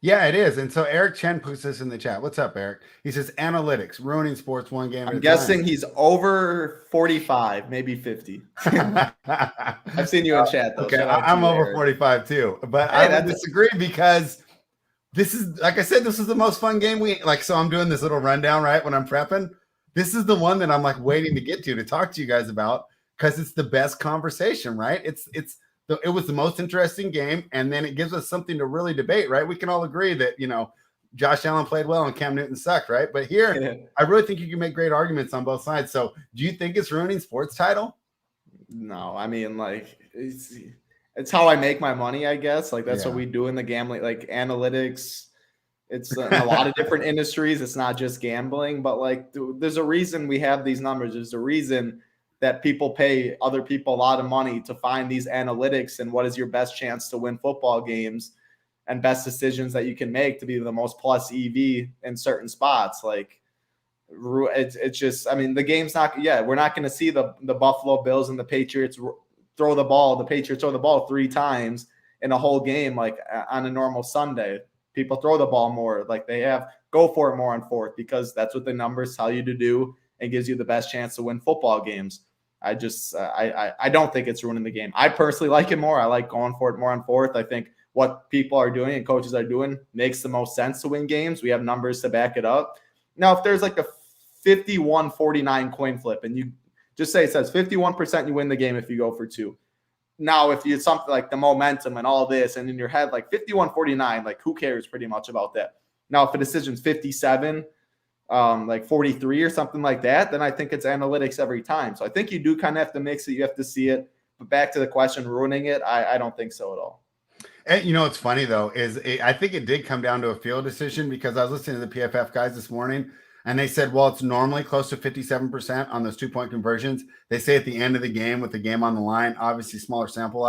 [SPEAKER 1] Yeah, it is. And so Eric Chen puts this in the chat. What's up, Eric? He says analytics, ruining sports one game at a time.
[SPEAKER 2] I'm guessing he's over 45, maybe 50. I've seen you in chat, though.
[SPEAKER 1] Okay, I'm over 45 too. But I would disagree because this is, like I said, this is the most fun game so I'm doing this little rundown, right, when I'm prepping. This is the one that I'm like waiting to get to talk to you guys about because it's the best conversation, right? It was the most interesting game, and then it gives us something to really debate, right? We can all agree that, Josh Allen played well and Cam Newton sucked, right? But here, I really think you can make great arguments on both sides. So do you think it's ruining sports Title?
[SPEAKER 2] No, I mean, like, it's how I make my money, I guess. Like, that's what we do in the gambling, like analytics. It's in a lot of different industries. It's not just gambling, but like, there's a reason we have these numbers. There's a reason that people pay other people a lot of money to find these analytics and what is your best chance to win football games and best decisions that you can make to be the most plus EV in certain spots. Like it's just, I mean, the game's not, we're not going to see the Buffalo Bills and the Patriots throw the ball. The Patriots throw the ball 3 times in a whole game, like on a normal Sunday. People throw the ball more, like they go for it more on fourth because that's what the numbers tell you to do and gives you the best chance to win football games. I don't think it's ruining the game. I personally like it more. I like going for it more on fourth. I think what people are doing and coaches are doing makes the most sense to win games. We have numbers to back it up. Now, if there's like a 51-49 coin flip and you just say it says 51% you win the game if you go for 2. Now, if you something like the momentum and all this and in your head like 51-49, like who cares pretty much about that? Now, if a decision's 57, like 43 or something like that, then I think it's analytics every time. So I think you do kind of have to mix it. You have to see it. But back to the question, ruining it, I don't think so at all.
[SPEAKER 1] And what's funny though is I think it did come down to a field decision because I was listening to the PFF guys this morning and they said, well, it's normally close to 57% on those 2-point conversions. They say at the end of the game with the game on the line, obviously smaller sample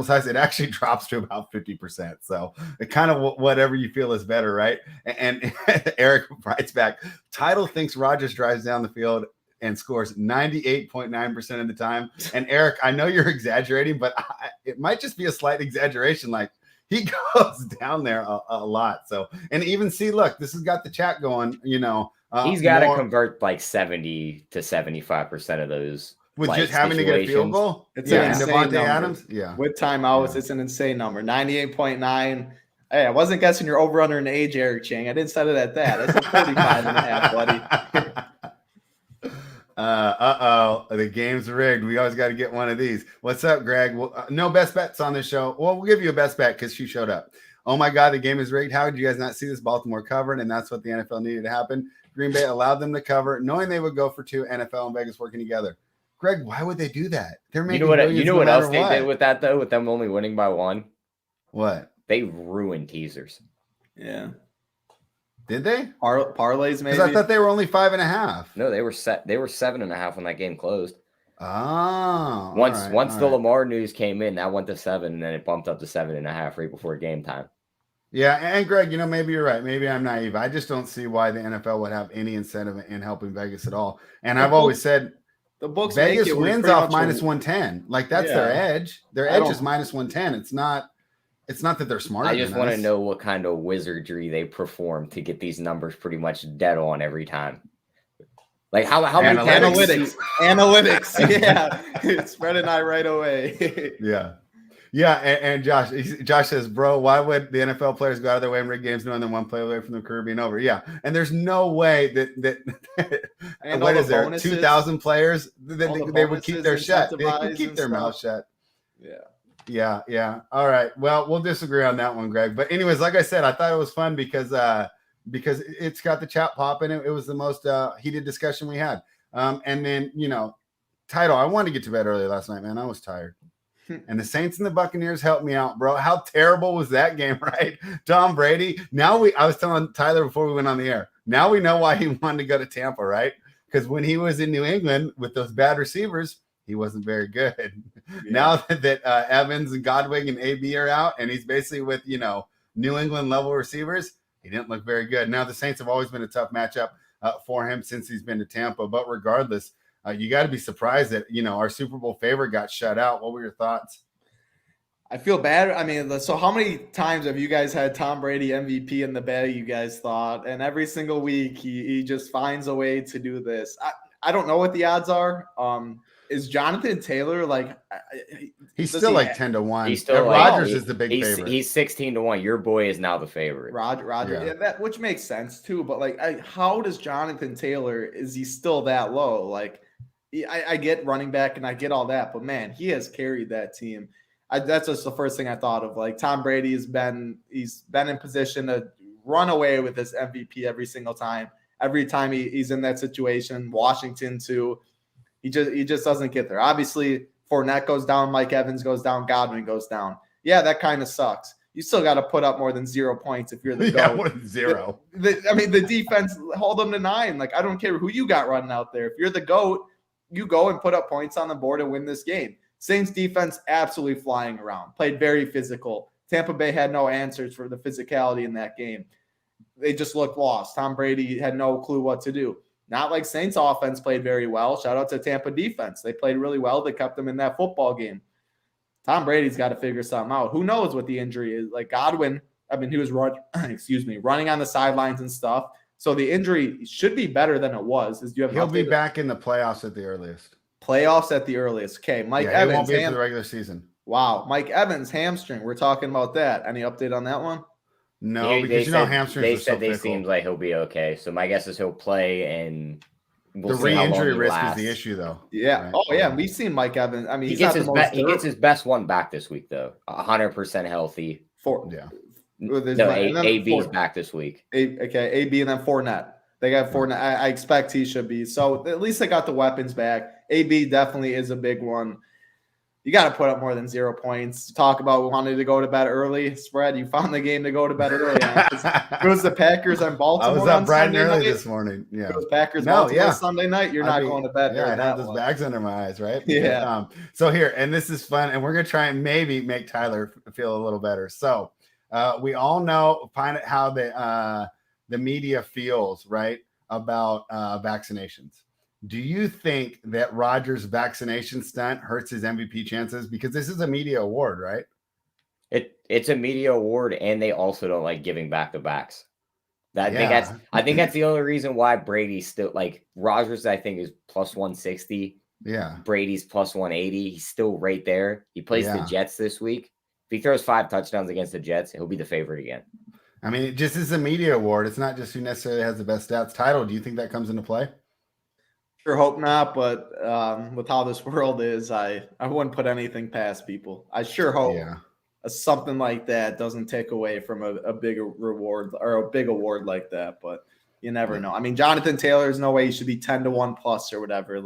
[SPEAKER 1] size, it actually drops to about 50%. So it kind of whatever you feel is better, right? And Eric writes back, Title thinks Rodgers drives down the field and scores 98.9% of the time. And Eric, I know you're exaggerating, but it might just be a slight exaggeration. Like he goes down there a lot. So, and even see, look, this has got the chat going,
[SPEAKER 3] he's got to convert like 70 to 75% of those.
[SPEAKER 1] With just having to get a field goal?
[SPEAKER 2] It's an insane
[SPEAKER 1] Devontae
[SPEAKER 2] number.
[SPEAKER 1] Adams? Yeah.
[SPEAKER 2] With timeouts, it's an insane number. 98.9. Hey, I wasn't guessing you're over under an age, Eric Chang. I didn't set it at that. That's a 45 and a half, buddy.
[SPEAKER 1] The game's rigged. We always got to get one of these. What's up, Greg? Well, no best bets on this show. Well, we'll give you a best bet because she showed up. Oh my God, the game is rigged. How did you guys not see this? Baltimore covered, and that's what the NFL needed to happen. Green Bay allowed them to cover, knowing they would go for 2. NFL and Vegas working together. Greg, why would they do that? They're making
[SPEAKER 3] what else they did with that though? With them only winning by 1.
[SPEAKER 1] What?
[SPEAKER 3] They ruined teasers.
[SPEAKER 2] Yeah.
[SPEAKER 1] Did they?
[SPEAKER 2] Parlays maybe.
[SPEAKER 1] Because I thought they were only 5.5.
[SPEAKER 3] No, they were 7.5 when that game closed.
[SPEAKER 1] Oh,
[SPEAKER 3] Once the Lamar news came in, that went to 7, and then it bumped up to 7.5 right before game time.
[SPEAKER 1] Yeah, and Greg, maybe you're right. Maybe I'm naive. I just don't see why the NFL would have any incentive in helping Vegas at all. And I've always said
[SPEAKER 2] the books
[SPEAKER 1] Vegas wins off minus 110. Like that's their edge. Their edge is minus 110. It's not that they're smarter.
[SPEAKER 3] I just want to know what kind of wizardry they perform to get these numbers pretty much dead on every time. Like how many
[SPEAKER 2] analytics? Yeah, it's Fred and I right away.
[SPEAKER 1] Yeah, and Josh says, bro, why would the NFL players go out of their way and rig games knowing they're one play away from the career being over? Yeah, and there's no way that
[SPEAKER 2] and
[SPEAKER 1] what is there, 2,000 players that they would keep their shut. They would keep their mouth shut. Yeah. All right. Well, we'll disagree on that one, Greg. But anyways, like I said, I thought it was fun because it's got the chat popping. It was the most heated discussion we had. And then, title, I wanted to get to bed early last night, man. I was tired. And the Saints and the Buccaneers helped me out, bro. How terrible was that game, right? Tom Brady. I was telling Tyler before we went on the air. Now we know why he wanted to go to Tampa, right? Because when he was in New England with those bad receivers, he wasn't very good. Yeah. Now that Evans and Godwin and AB are out, and he's basically with New England level receivers, he didn't look very good. Now the Saints have always been a tough matchup for him since he's been to Tampa. But regardless, you got to be surprised that our Super Bowl favorite got shut out. What were your thoughts?
[SPEAKER 2] I feel bad. I mean, so how many times have you guys had Tom Brady MVP in the bag, you guys thought? And every single week he just finds a way to do this. I don't know what the odds are. Is Jonathan Taylor
[SPEAKER 1] he's still like 10-1.
[SPEAKER 3] He's still
[SPEAKER 1] Rodgers is the big favorite.
[SPEAKER 3] He's 16-1. Your boy is now the favorite.
[SPEAKER 2] Roger, yeah, which makes sense too. But how does Jonathan Taylor, is he still that low? I get running back and I get all that, but man, he has carried that team. That's just the first thing I thought of. Tom Brady he's been in position to run away with this MVP every single time. Every time he's in that situation. Washington too. He just doesn't get there. Obviously, Fournette goes down, Mike Evans goes down, Godwin goes down. Yeah, that kind of sucks. You still got to put up more than 0 points if you're the GOAT.
[SPEAKER 1] More than 0.
[SPEAKER 2] The defense, hold them to 9. I don't care who you got running out there. If you're the GOAT, you go and put up points on the board and win this game. Saints defense absolutely flying around. Played very physical. Tampa Bay had no answers for the physicality in that game. They just looked lost. Tom Brady had no clue what to do. Not like Saints offense played very well. Shout out to Tampa defense. They played really well. They kept them in that football game. Tom Brady's got to figure something out. Who knows what the injury is? Godwin, he was running on the sidelines and stuff. So the injury should be better than it was.
[SPEAKER 1] He'll be back in the playoffs at the earliest.
[SPEAKER 2] Okay, Mike Evans.
[SPEAKER 1] He won't be for the regular season.
[SPEAKER 2] Wow, Mike Evans hamstring. We're talking about that. Any update on that one?
[SPEAKER 1] No, because hamstrings.
[SPEAKER 3] They said they seems like he'll be okay. So my guess is he'll play, and
[SPEAKER 1] the re-injury risk is the issue, though.
[SPEAKER 2] Yeah. Right? Oh yeah, we've seen Mike Evans.
[SPEAKER 3] He gets his best one back this week, though. 100% healthy. AB's back this week.
[SPEAKER 2] AB and then Fournette. They got Fournette. I expect he should be. So at least they got the weapons back. AB definitely is a big one. You got to put up more than 0 points. Talk about we wanted to go to bed early. Spread. You found the game to go to bed early. It was the Packers and Baltimore.
[SPEAKER 1] I was up bright and early this morning. Yeah.
[SPEAKER 2] It was Packers Baltimore Sunday night. You're not going to bed.
[SPEAKER 1] Yeah, I had those bags under my eyes, right?
[SPEAKER 2] Yeah.
[SPEAKER 1] So here, and this is fun, and we're gonna try and maybe make Tyler feel a little better. So we all find out how the media feels, right, about vaccinations. Do you think that Rodgers' vaccination stunt hurts his MVP chances? Because this is a media award, right?
[SPEAKER 3] It's a media award, and they also don't like giving back the backs. I think that's the only reason why Brady's still Rodgers. I think is plus 160.
[SPEAKER 1] Yeah,
[SPEAKER 3] Brady's plus 180. He's still right there. He plays the Jets this week. If he throws 5 touchdowns against the Jets, he'll be the favorite again.
[SPEAKER 1] I mean, it just is a media award. It's not just who necessarily has the best stats. Title. Do you think that comes into play?
[SPEAKER 2] Sure hope not, but with how this world is, I wouldn't put anything past people. I sure hope something like that doesn't take away from a big reward or a big award like that, but you never know. I mean, Jonathan Taylor, there's no way he should be 10-1 plus or whatever.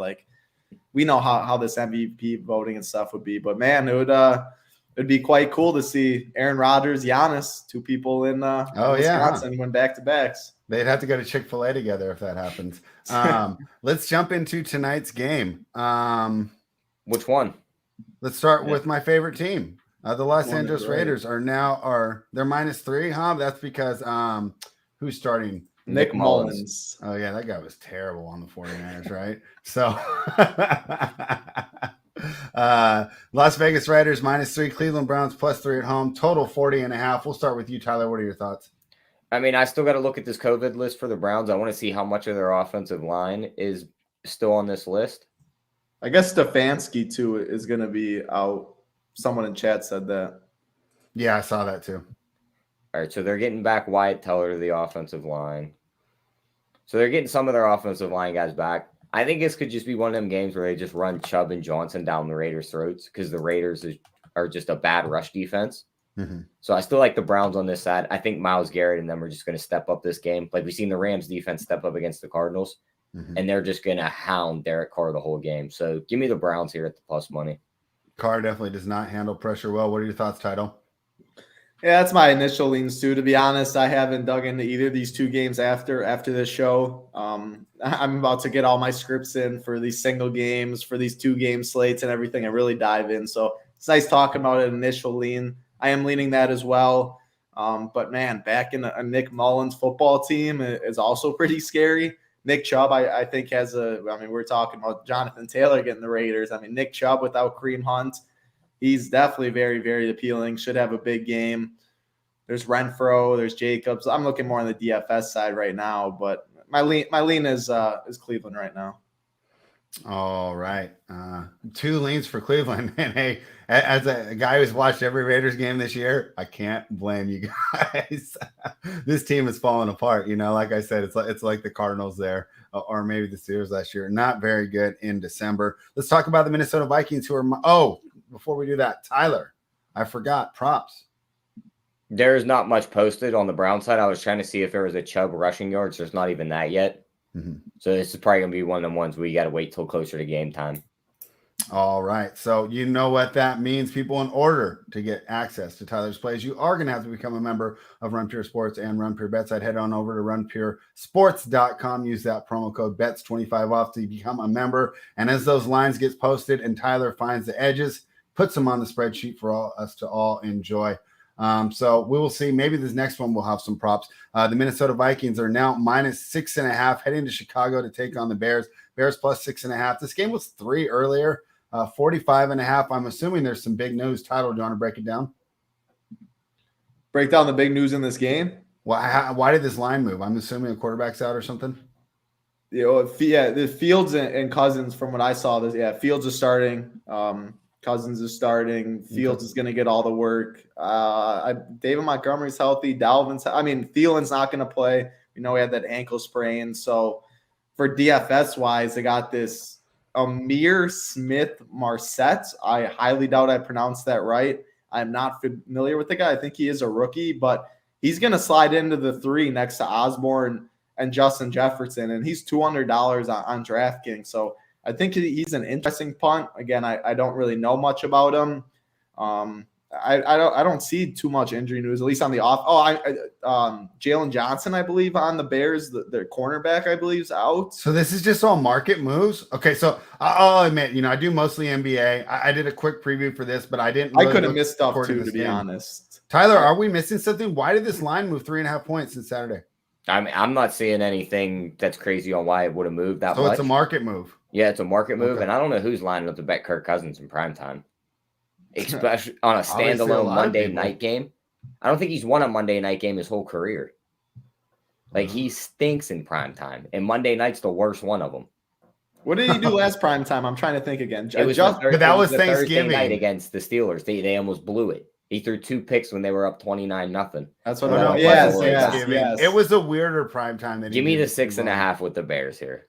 [SPEAKER 2] We know how this MVP voting and stuff would be, but man, it'd be quite cool to see Aaron Rodgers, Giannis, 2 people in Wisconsin win back-to-backs.
[SPEAKER 1] They'd have to go to Chick-fil-A together if that happens. Let's jump into tonight's game.
[SPEAKER 3] Which one?
[SPEAKER 1] Let's start with my favorite team. The Los Angeles
[SPEAKER 2] right.
[SPEAKER 1] Raiders they're -3, huh? That's because who's starting?
[SPEAKER 2] Nick Mullins.
[SPEAKER 1] Oh yeah, that guy was terrible on the 49ers, right? So Las Vegas Raiders -3, Cleveland Browns +3 at home, total 40.5. We'll start with you, Tyler. What are your thoughts?
[SPEAKER 3] I mean, I still got to look at this COVID list for the Browns. I want to see how much of their offensive line is still on this list.
[SPEAKER 2] I guess Stefanski too is going to be out. Someone in chat said that.
[SPEAKER 1] Yeah, I saw that too.
[SPEAKER 3] All right, so they're getting back Wyatt Teller to the offensive line. So they're getting some of their offensive line guys back. I think this could just be one of them games where they just run Chubb and Johnson down the Raiders' throats because the Raiders are just a bad rush defense.
[SPEAKER 1] Mm-hmm.
[SPEAKER 3] So I still like the Browns on this side. I think Myles Garrett and them are just going to step up this game. Like we've seen the Rams defense step up against the Cardinals, and they're just going to hound Derek Carr the whole game. So give me the Browns here at the plus money.
[SPEAKER 1] Carr definitely does not handle pressure well. What are your thoughts, Title?
[SPEAKER 2] Yeah, that's my initial leans too. To be honest, I haven't dug into either of these two games after this show. I'm about to get all my scripts in for these single games, for these 2-game slates and everything, and really dive in. So it's nice talking about an initial lean. I am leaning that as well. But man, back in a Nick Mullins football team is also pretty scary. Nick Chubb, I think we're talking about Jonathan Taylor getting the Raiders. I mean, Nick Chubb without Kareem Hunt, he's definitely very, very appealing. Should have a big game. There's Renfro, there's Jacobs. I'm looking more on the DFS side right now, but my lean is Cleveland right now.
[SPEAKER 1] All right. 2 leans for Cleveland. And hey, as a guy who's watched every Raiders game this year, I can't blame you guys. This team is falling apart. Like I said, it's like the Cardinals there, or maybe the Steelers last year. Not very good in December. Let's talk about the Minnesota Vikings, who are before we do that, Tyler, I forgot props.
[SPEAKER 3] There's not much posted on the Brown side. I was trying to see if there was a Chubb rushing yards. There's not even that yet. Mm-hmm. So this is probably going to be one of them ones where you got to wait till closer to game time.
[SPEAKER 1] All right. So you know what that means, people. In order to get access to Tyler's plays, you are going to have to become a member of Run Pure Sports and Run Pure Bets. I'd head on over to runpuresports.com. Use that promo code BETS25 off to become a member. And as those lines get posted and Tyler finds the edges, puts them on the spreadsheet for us to all enjoy. So we will see. Maybe this next one will have some props. The Minnesota Vikings are now -6.5, heading to Chicago to take on the Bears. Bears +6.5. This game was 3 earlier, 45.5. I'm assuming there's some big news. Title, do you want to break it down?
[SPEAKER 2] Break down the big news in this game?
[SPEAKER 1] Why did this line move? I'm assuming a quarterback's out or something.
[SPEAKER 2] The Fields and Cousins, from what I saw, Fields is starting. Cousins is starting. Fields is going to get all the work. David Montgomery's healthy. Thielen's not going to play. We know he had that ankle sprain. So for DFS wise, they got this Amir Smith Marset. I highly doubt I pronounced that right. I'm not familiar with the guy. I think he is a rookie, but he's going to slide into the 3 next to Osborne and Justin Jefferson, and he's $200 on DraftKings. So I think he's an interesting punt. Again, I don't really know much about him. I don't see too much injury news, at least on the off. Jalen Johnson, I believe, on the Bears, their cornerback, I believe, is out.
[SPEAKER 1] So this is just all market moves. Okay, so I'll admit, I do mostly NBA. I did a quick preview for this, but I didn't. Really
[SPEAKER 2] I could have missed stuff too, to be honest.
[SPEAKER 1] Tyler, are we missing something? Why did this line move 3.5 points since Saturday?
[SPEAKER 3] I'm not seeing anything that's crazy on why it would have moved that much.
[SPEAKER 1] So it's a market move.
[SPEAKER 3] Yeah, it's a market move, and I don't know who's lining up to bet Kirk Cousins in primetime, especially on a standalone Monday night game. I don't think he's won a Monday night game his whole career. Like, he stinks in primetime, and Monday night's the worst one of them.
[SPEAKER 2] What did he do last primetime? I'm trying to think again.
[SPEAKER 3] It was
[SPEAKER 1] that was Thanksgiving
[SPEAKER 3] night against the Steelers. They almost blew it. He threw 2 picks when they were up 29-0.
[SPEAKER 2] That's what I know. Yes.
[SPEAKER 1] It was a weirder primetime than
[SPEAKER 3] give me the 6.5 with the Bears here.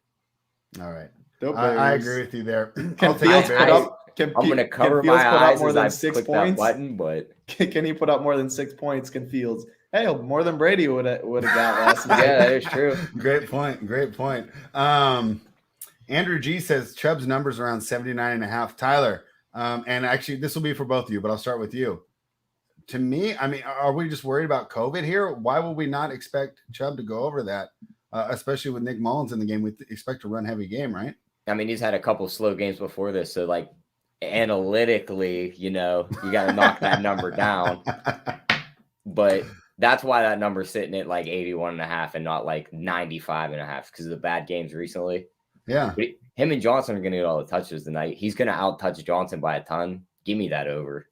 [SPEAKER 1] All right. I agree with you there.
[SPEAKER 2] I'm going to
[SPEAKER 3] cover my eyes more than 6 points. Button, but
[SPEAKER 2] can he put up more than 6 points? Can Fields? Hey, more than Brady would have got last night.
[SPEAKER 3] Yeah, that is true.
[SPEAKER 1] Great point. Andrew G says Chubb's numbers around 79.5. Tyler, and actually this will be for both of you, but I'll start with you. to me, I mean, are we just worried about COVID here? Why would we not expect Chubb to go over that? Especially with Nick Mullins in the game, we expect to run heavy game, right?
[SPEAKER 3] I mean, he's had a couple slow games before this, so like analytically, you got to knock that number down. But that's why that number's sitting at like 81.5 and not like 95.5 because of the bad games recently.
[SPEAKER 1] Yeah.
[SPEAKER 3] But him and Johnson are going to get all the touches tonight. He's going to out-touch Johnson by a ton. Give me that over.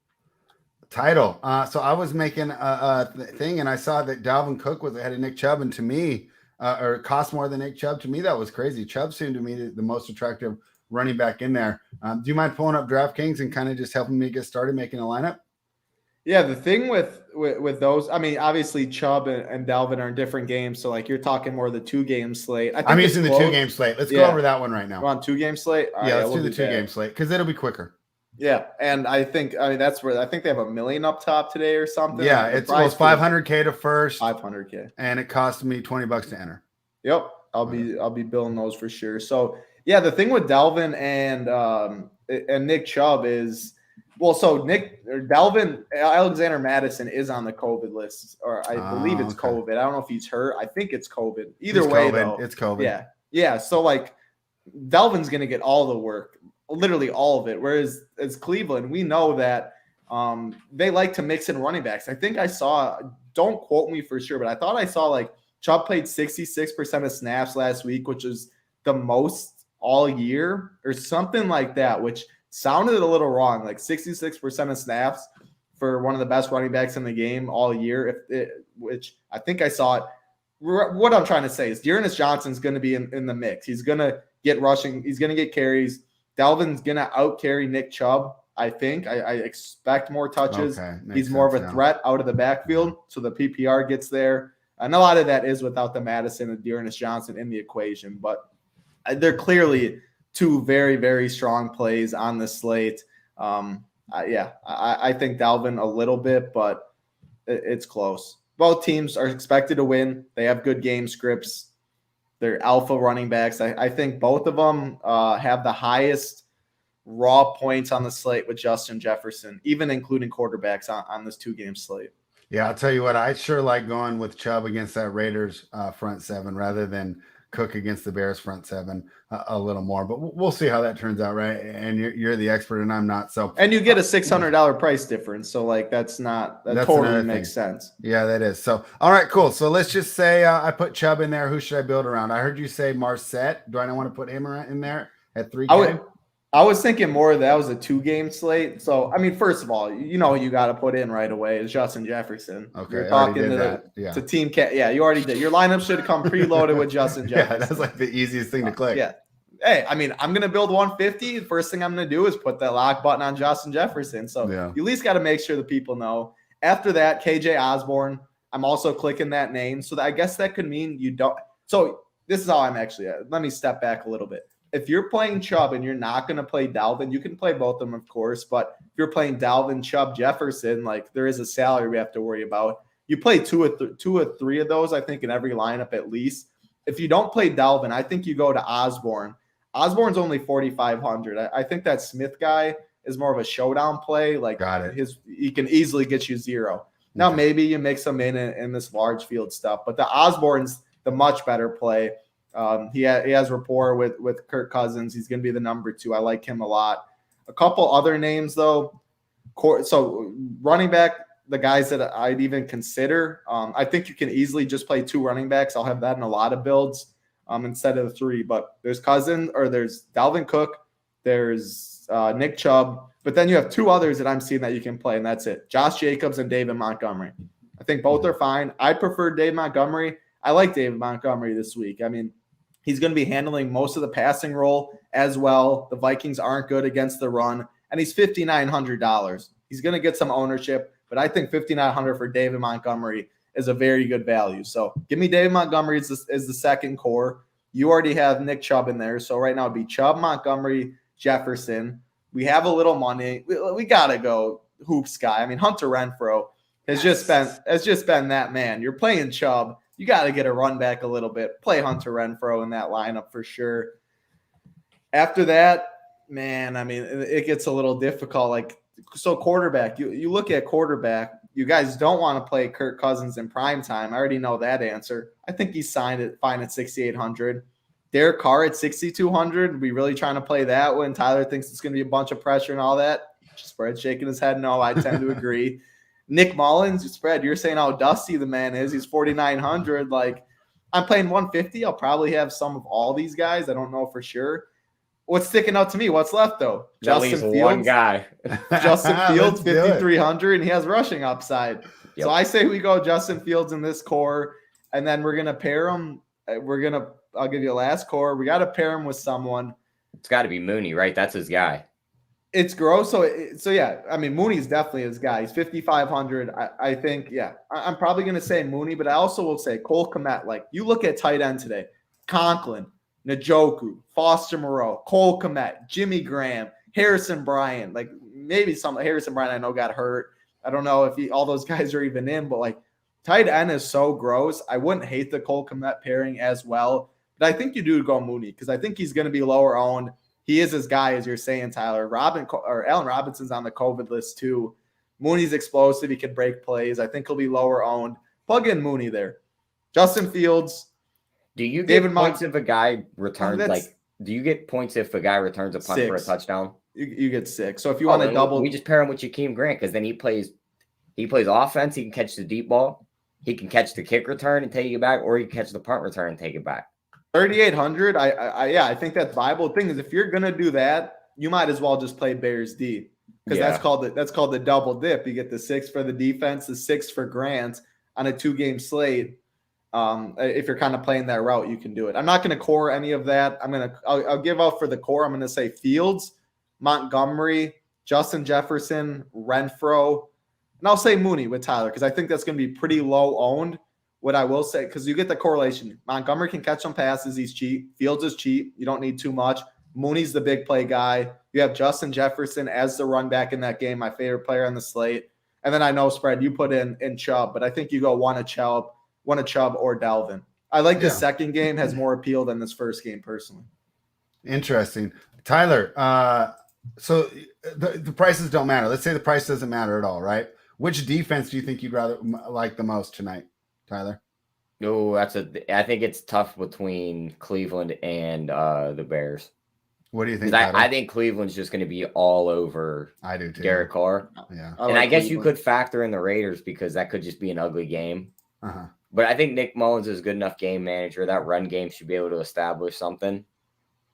[SPEAKER 1] Title. So I was making a thing, and I saw that Dalvin Cook was ahead of Nick Chubb, and to me, or cost more than Nick Chubb. To me, that was crazy. Chubb seemed to me the most attractive running back in there. Do you mind pulling up DraftKings and kind of just helping me get started making a lineup?
[SPEAKER 2] Yeah, the thing with those, I mean, obviously Chubb and Dalvin are in different games. So, like, you're talking more of the 2-game slate.
[SPEAKER 1] I'm using the 2-game slate. Let's go over that one right now.
[SPEAKER 2] We're on 2-game slate? All right,
[SPEAKER 1] let's do the 2-game slate because it'll be quicker.
[SPEAKER 2] Yeah, and I think that's where I think they have $1 million up top today or something.
[SPEAKER 1] Yeah, it's $500K to first.
[SPEAKER 2] $500K.
[SPEAKER 1] And it cost me $20 to enter.
[SPEAKER 2] Yep, I'll be billing those for sure. So, yeah, the thing with Dalvin and Nick Chubb is, Dalvin Alexander Madison is on the COVID list, or I believe it's
[SPEAKER 1] okay.
[SPEAKER 2] COVID. I don't know if he's hurt. I think it's COVID. Either way, though,
[SPEAKER 1] it's COVID.
[SPEAKER 2] Yeah. So like, Dalvin's gonna get all the work, literally all of it. Whereas as Cleveland, we know that they like to mix in running backs. I think I saw. Don't quote me for sure, but I thought I saw like Chubb played 66% of snaps last week, which is the most all year, or something like that, which sounded a little wrong, like 66% of snaps for one of the best running backs in the game all year, which I think I saw it. What I'm trying to say is Dearness Johnson's going to be in the mix. He's going to get rushing. He's going to get carries. Dalvin's going to out-carry Nick Chubb, I think. I expect more touches.
[SPEAKER 1] Okay,
[SPEAKER 2] he's more of a threat out of the backfield, so the PPR gets there. And a lot of that is without the Madison and Dearness Johnson in the equation, but they're clearly – two very, very strong plays on the slate. I think Dalvin a little bit, but it's close. Both teams are expected to win. They have good game scripts. They're alpha running backs. I think both of them have the highest raw points on the slate with Justin Jefferson, even including quarterbacks on this 2-game slate.
[SPEAKER 1] Yeah, I'll tell you what, I sure like going with Chubb against that Raiders front seven rather than Cook against the Bears front seven a little more, but we'll see how that turns out, right? And you're the expert and I'm not. So,
[SPEAKER 2] and you get a $600 price difference. So like, that totally makes sense.
[SPEAKER 1] Yeah, that is. So, all right, cool. So let's just say I put Chubb in there. Who should I build around? I heard you say Marset. Do I not want to put him in there at 3K?
[SPEAKER 2] I was thinking more that was a 2-game slate. So, I mean, first of all, you got to put in right away is Justin Jefferson.
[SPEAKER 1] Okay,
[SPEAKER 2] you're talking to Team Cat. Yeah, you already did. Your lineup should come preloaded with Justin Jefferson.
[SPEAKER 1] Yeah, that's like the easiest thing to click.
[SPEAKER 2] Yeah. Hey, I mean, I'm going to build 150. The first thing I'm going to do is put that lock button on Justin Jefferson. So you at least got to make sure the people know. After that, KJ Osborne, I'm also clicking that name. So I guess that could mean you don't. So this is how I'm actually at. Let me step back a little bit. If you're playing Chubb and you're not going to play Dalvin, you can play both of them, of course. But if you're playing Dalvin, Chubb, Jefferson, like there is a salary we have to worry about. You play two or three of those, I think, in every lineup at least. If you don't play Dalvin, I think you go to Osborne. Osborne's only 4,500. I think that Smith guy is more of a showdown play. Like he can easily get you 0. Now maybe you mix him in this large field stuff, but the Osborne's the much better play. He has rapport with Kirk Cousins. He's going to be the number 2. I like him a lot. A couple other names though. So running back, the guys that I'd even consider. I think you can easily just play 2 running backs. I'll have that in a lot of builds instead of the 3. But there's there's Dalvin Cook, there's Nick Chubb, but then you have 2 others that I'm seeing that you can play, and that's it. Josh Jacobs and David Montgomery. I think both are fine. I prefer David Montgomery. I like David Montgomery this week. I mean, he's going to be handling most of the passing role as well. The Vikings aren't good against the run, and he's $5,900. He's going to get some ownership, but I think $5,900 for David Montgomery is a very good value. So give me David Montgomery as the second core. You already have Nick Chubb in there. So right now it'd be Chubb, Montgomery, Jefferson. We have a little money. We got to go hoops guy. I mean, Hunter Renfrow has just been that man. You're playing Chubb. You got to get a run back a little bit. Play Hunter Renfrow in that lineup for sure. After that, man, I mean, it gets a little difficult. Like, so quarterback, you look at quarterback, you guys don't want to play Kirk Cousins in prime time. I already know that answer. I think he's fine at 6,800. Derek Carr at 6,200. We really trying to play that when Tyler thinks it's going to be a bunch of pressure and all that? Spread shaking his head. No, I tend to agree. Nick Mullins, spread. You're saying how dusty the man is. He's 4,900. Like, I'm playing 150. I'll probably have some of all these guys. I don't know for sure. What's sticking out to me? What's left though?
[SPEAKER 3] Justin Fields. One guy.
[SPEAKER 2] Justin Fields, 5,300, and he has rushing upside.
[SPEAKER 3] Yep.
[SPEAKER 2] So I say we go Justin Fields in this core, and then we're gonna pair him. I'll give you a last core. We got to pair him with someone.
[SPEAKER 3] It's got to be Mooney, right? That's his guy.
[SPEAKER 2] It's gross. So yeah, I mean, Mooney's definitely his guy. He's 5,500. I think, yeah, I'm probably going to say Mooney, but I also will say Cole Kmet. Like, you look at tight end today, Conklin, Njoku, Foster Moreau, Cole Kmet, Jimmy Graham, Harrison Bryant. Like, maybe some Harrison Bryant I know got hurt. I don't know if all those guys are even in, but like, tight end is so gross. I wouldn't hate the Cole Kmet pairing as well, but I think you do go Mooney because I think he's going to be lower owned. He is his guy, as you're saying, Tyler. Allen Robinson's on the COVID list too. Mooney's explosive. He can break plays. I think he'll be lower owned. Plug in Mooney there. Justin Fields.
[SPEAKER 3] Do you get points if a guy returns do you get points if a guy returns a punt for a touchdown?
[SPEAKER 2] You get 6. So if you want to double,
[SPEAKER 3] we just pair him with Jakeem Grant because then he plays offense. He can catch the deep ball. He can catch the kick return and take it back, or he can catch the punt return and take it back.
[SPEAKER 2] 3,800. I think that's viable. The thing is, if you're gonna do that, you might as well just play Bears D because that's called the double dip. You get the 6 for the defense, the 6 for Grant on a 2-game slate. If you're kind of playing that route, you can do it. I'm not gonna core any of that. I'll give out for the core. I'm gonna say Fields, Montgomery, Justin Jefferson, Renfro, and I'll say Mooney with Tyler because I think that's gonna be pretty low owned. What I will say, because you get the correlation. Montgomery can catch some passes. He's cheap. Fields is cheap. You don't need too much. Mooney's the big play guy. You have Justin Jefferson as the run back in that game, my favorite player on the slate. And then I know, spread, you put in Chubb, but I think you go one of Chubb or Dalvin. I like the second game has more appeal than this first game personally.
[SPEAKER 1] Interesting. Tyler, so the prices don't matter. Let's say the price doesn't matter at all, right? Which defense do you think you'd rather like the most tonight, Tyler?
[SPEAKER 3] No, I think it's tough between Cleveland and the Bears.
[SPEAKER 1] What do you think?
[SPEAKER 3] I think Cleveland's just going to be all over.
[SPEAKER 1] I do too.
[SPEAKER 3] Derek Carr.
[SPEAKER 1] Yeah,
[SPEAKER 3] I guess you could factor in the Raiders because that could just be an ugly game.
[SPEAKER 1] Uh-huh.
[SPEAKER 3] But I think Nick Mullins is a good enough game manager. That run game should be able to establish something.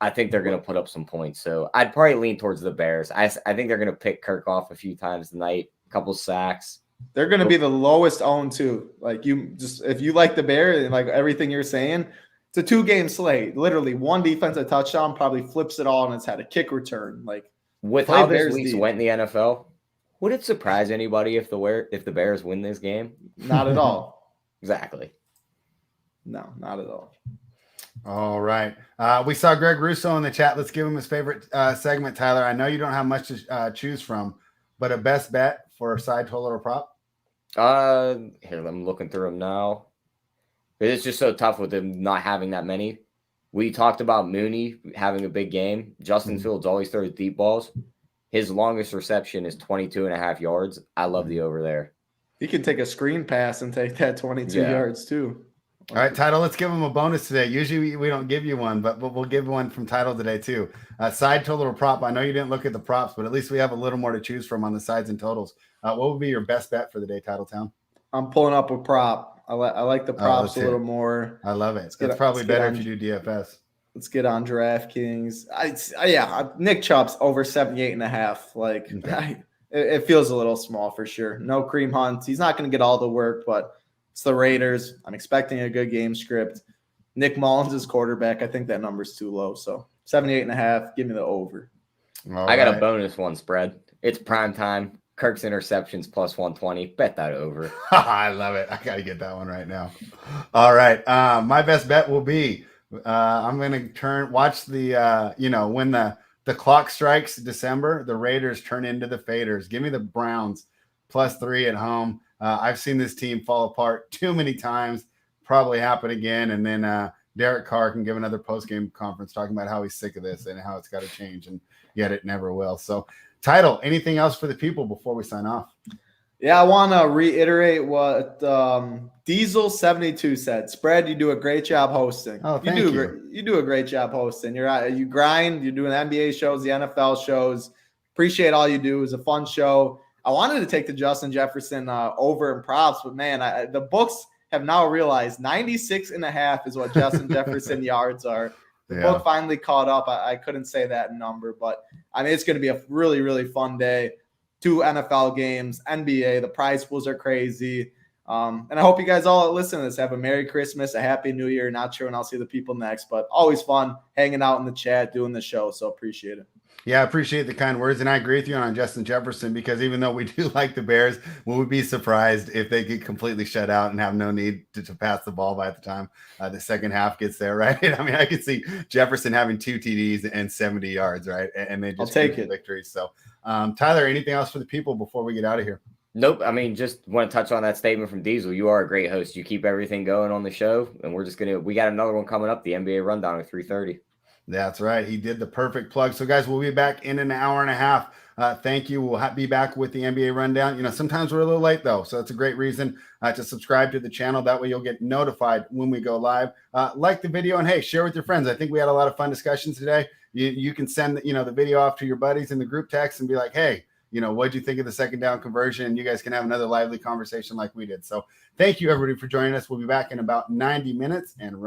[SPEAKER 3] I think they're going to put up some points. So I'd probably lean towards the Bears. I think they're going to pick Kirk off a few times tonight. A couple sacks.
[SPEAKER 2] They're going to be the lowest owned too. Like if you like the Bears and like everything you're saying, it's a 2-game slate. Literally one defensive touchdown probably flips it all and it's had a kick return. Like
[SPEAKER 3] with how this week's went in the NFL, would it surprise anybody if the Bears win this game?
[SPEAKER 2] Not at all.
[SPEAKER 3] Exactly.
[SPEAKER 2] No, not at all.
[SPEAKER 1] All right. We saw Greg Russo in the chat. Let's give him his favorite segment, Tyler. I know you don't have much to choose from, but a best bet for a side total or prop?
[SPEAKER 3] Here, I'm looking through them now. It's just so tough with them not having that many. We talked about Mooney having a big game. Justin Fields always throws deep balls. His longest reception is 22.5 yards. I love the over there.
[SPEAKER 2] He can take a screen pass and take that 22 yards too.
[SPEAKER 1] All right, Title, let's give him a bonus today. Usually we don't give you one, but we'll give one from Title today too. Side total or prop. I know you didn't look at the props, but at least we have a little more to choose from on the sides and totals. What would be your best bet for the day, Titletown?
[SPEAKER 2] I'm pulling up a prop. I like the props a little more.
[SPEAKER 1] I love it. It's probably better if you do DFS.
[SPEAKER 2] Let's get on DraftKings. Nick Chubb's over 78.5. Like it feels a little small for sure. No Kareem Hunt. He's not going to get all the work, but it's the Raiders. I'm expecting a good game script. Nick Mullins is quarterback. I think that number's too low. So 78.5. Give me the over.
[SPEAKER 3] I got a bonus one spread. It's prime time. Kirk's interceptions plus 120. Bet that over.
[SPEAKER 1] I love it. I got to get that one right now. All right. My best bet will be I'm going to watch the, when the clock strikes December, the Raiders turn into the Faders. Give me the Browns plus 3 at home. I've seen this team fall apart too many times, probably happen again. And then Derek Carr can give another post-game conference talking about how he's sick of this and how it's got to change, and yet it never will. So, Title, anything else for the people before we sign off?
[SPEAKER 2] Yeah, I want to reiterate what Diesel72 said. Spread, you do a great job hosting.
[SPEAKER 1] Oh, thank you.
[SPEAKER 2] You do a great job hosting. You grind. You're doing NBA shows, the NFL shows. Appreciate all you do. It was a fun show. I wanted to take the Justin Jefferson over in props, but man, the books have now realized 96.5 is what Justin Jefferson yards are. The book finally caught up. I couldn't say that number, but I mean, it's going to be a really, really fun day. 2 NFL games, NBA, the prize pools are crazy. And I hope you guys all listen to this. Have a Merry Christmas, a Happy New Year. Not sure when I'll see the people next, but always fun hanging out in the chat, doing the show. So appreciate it.
[SPEAKER 1] Yeah, I appreciate the kind words. And I agree with you on Justin Jefferson, because even though we do like the Bears, we would be surprised if they get completely shut out and have no need to pass the ball by the time the second half gets there, right? I mean, I could see Jefferson having 2 TDs and 70 yards, right? And they just
[SPEAKER 2] take it.
[SPEAKER 1] Victory. So, Tyler, anything else for the people before we get out of here?
[SPEAKER 3] Nope. I mean, just want to touch on that statement from Diesel. You are a great host. You keep everything going on the show, and we got another one coming up, the NBA Rundown at 3:30.
[SPEAKER 1] That's right. He did the perfect plug. So, guys, we'll be back in an hour and a half. Thank you. We'll be back with the NBA Rundown. You know, sometimes we're a little late, though. So that's a great reason to subscribe to the channel. That way you'll get notified when we go live. Like the video, and, hey, share with your friends. I think we had a lot of fun discussions today. You can send, the video off to your buddies in the group text and be like, hey, what'd you think of the second down conversion? And you guys can have another lively conversation like we did. So thank you, everybody, for joining us. We'll be back in about 90 minutes. And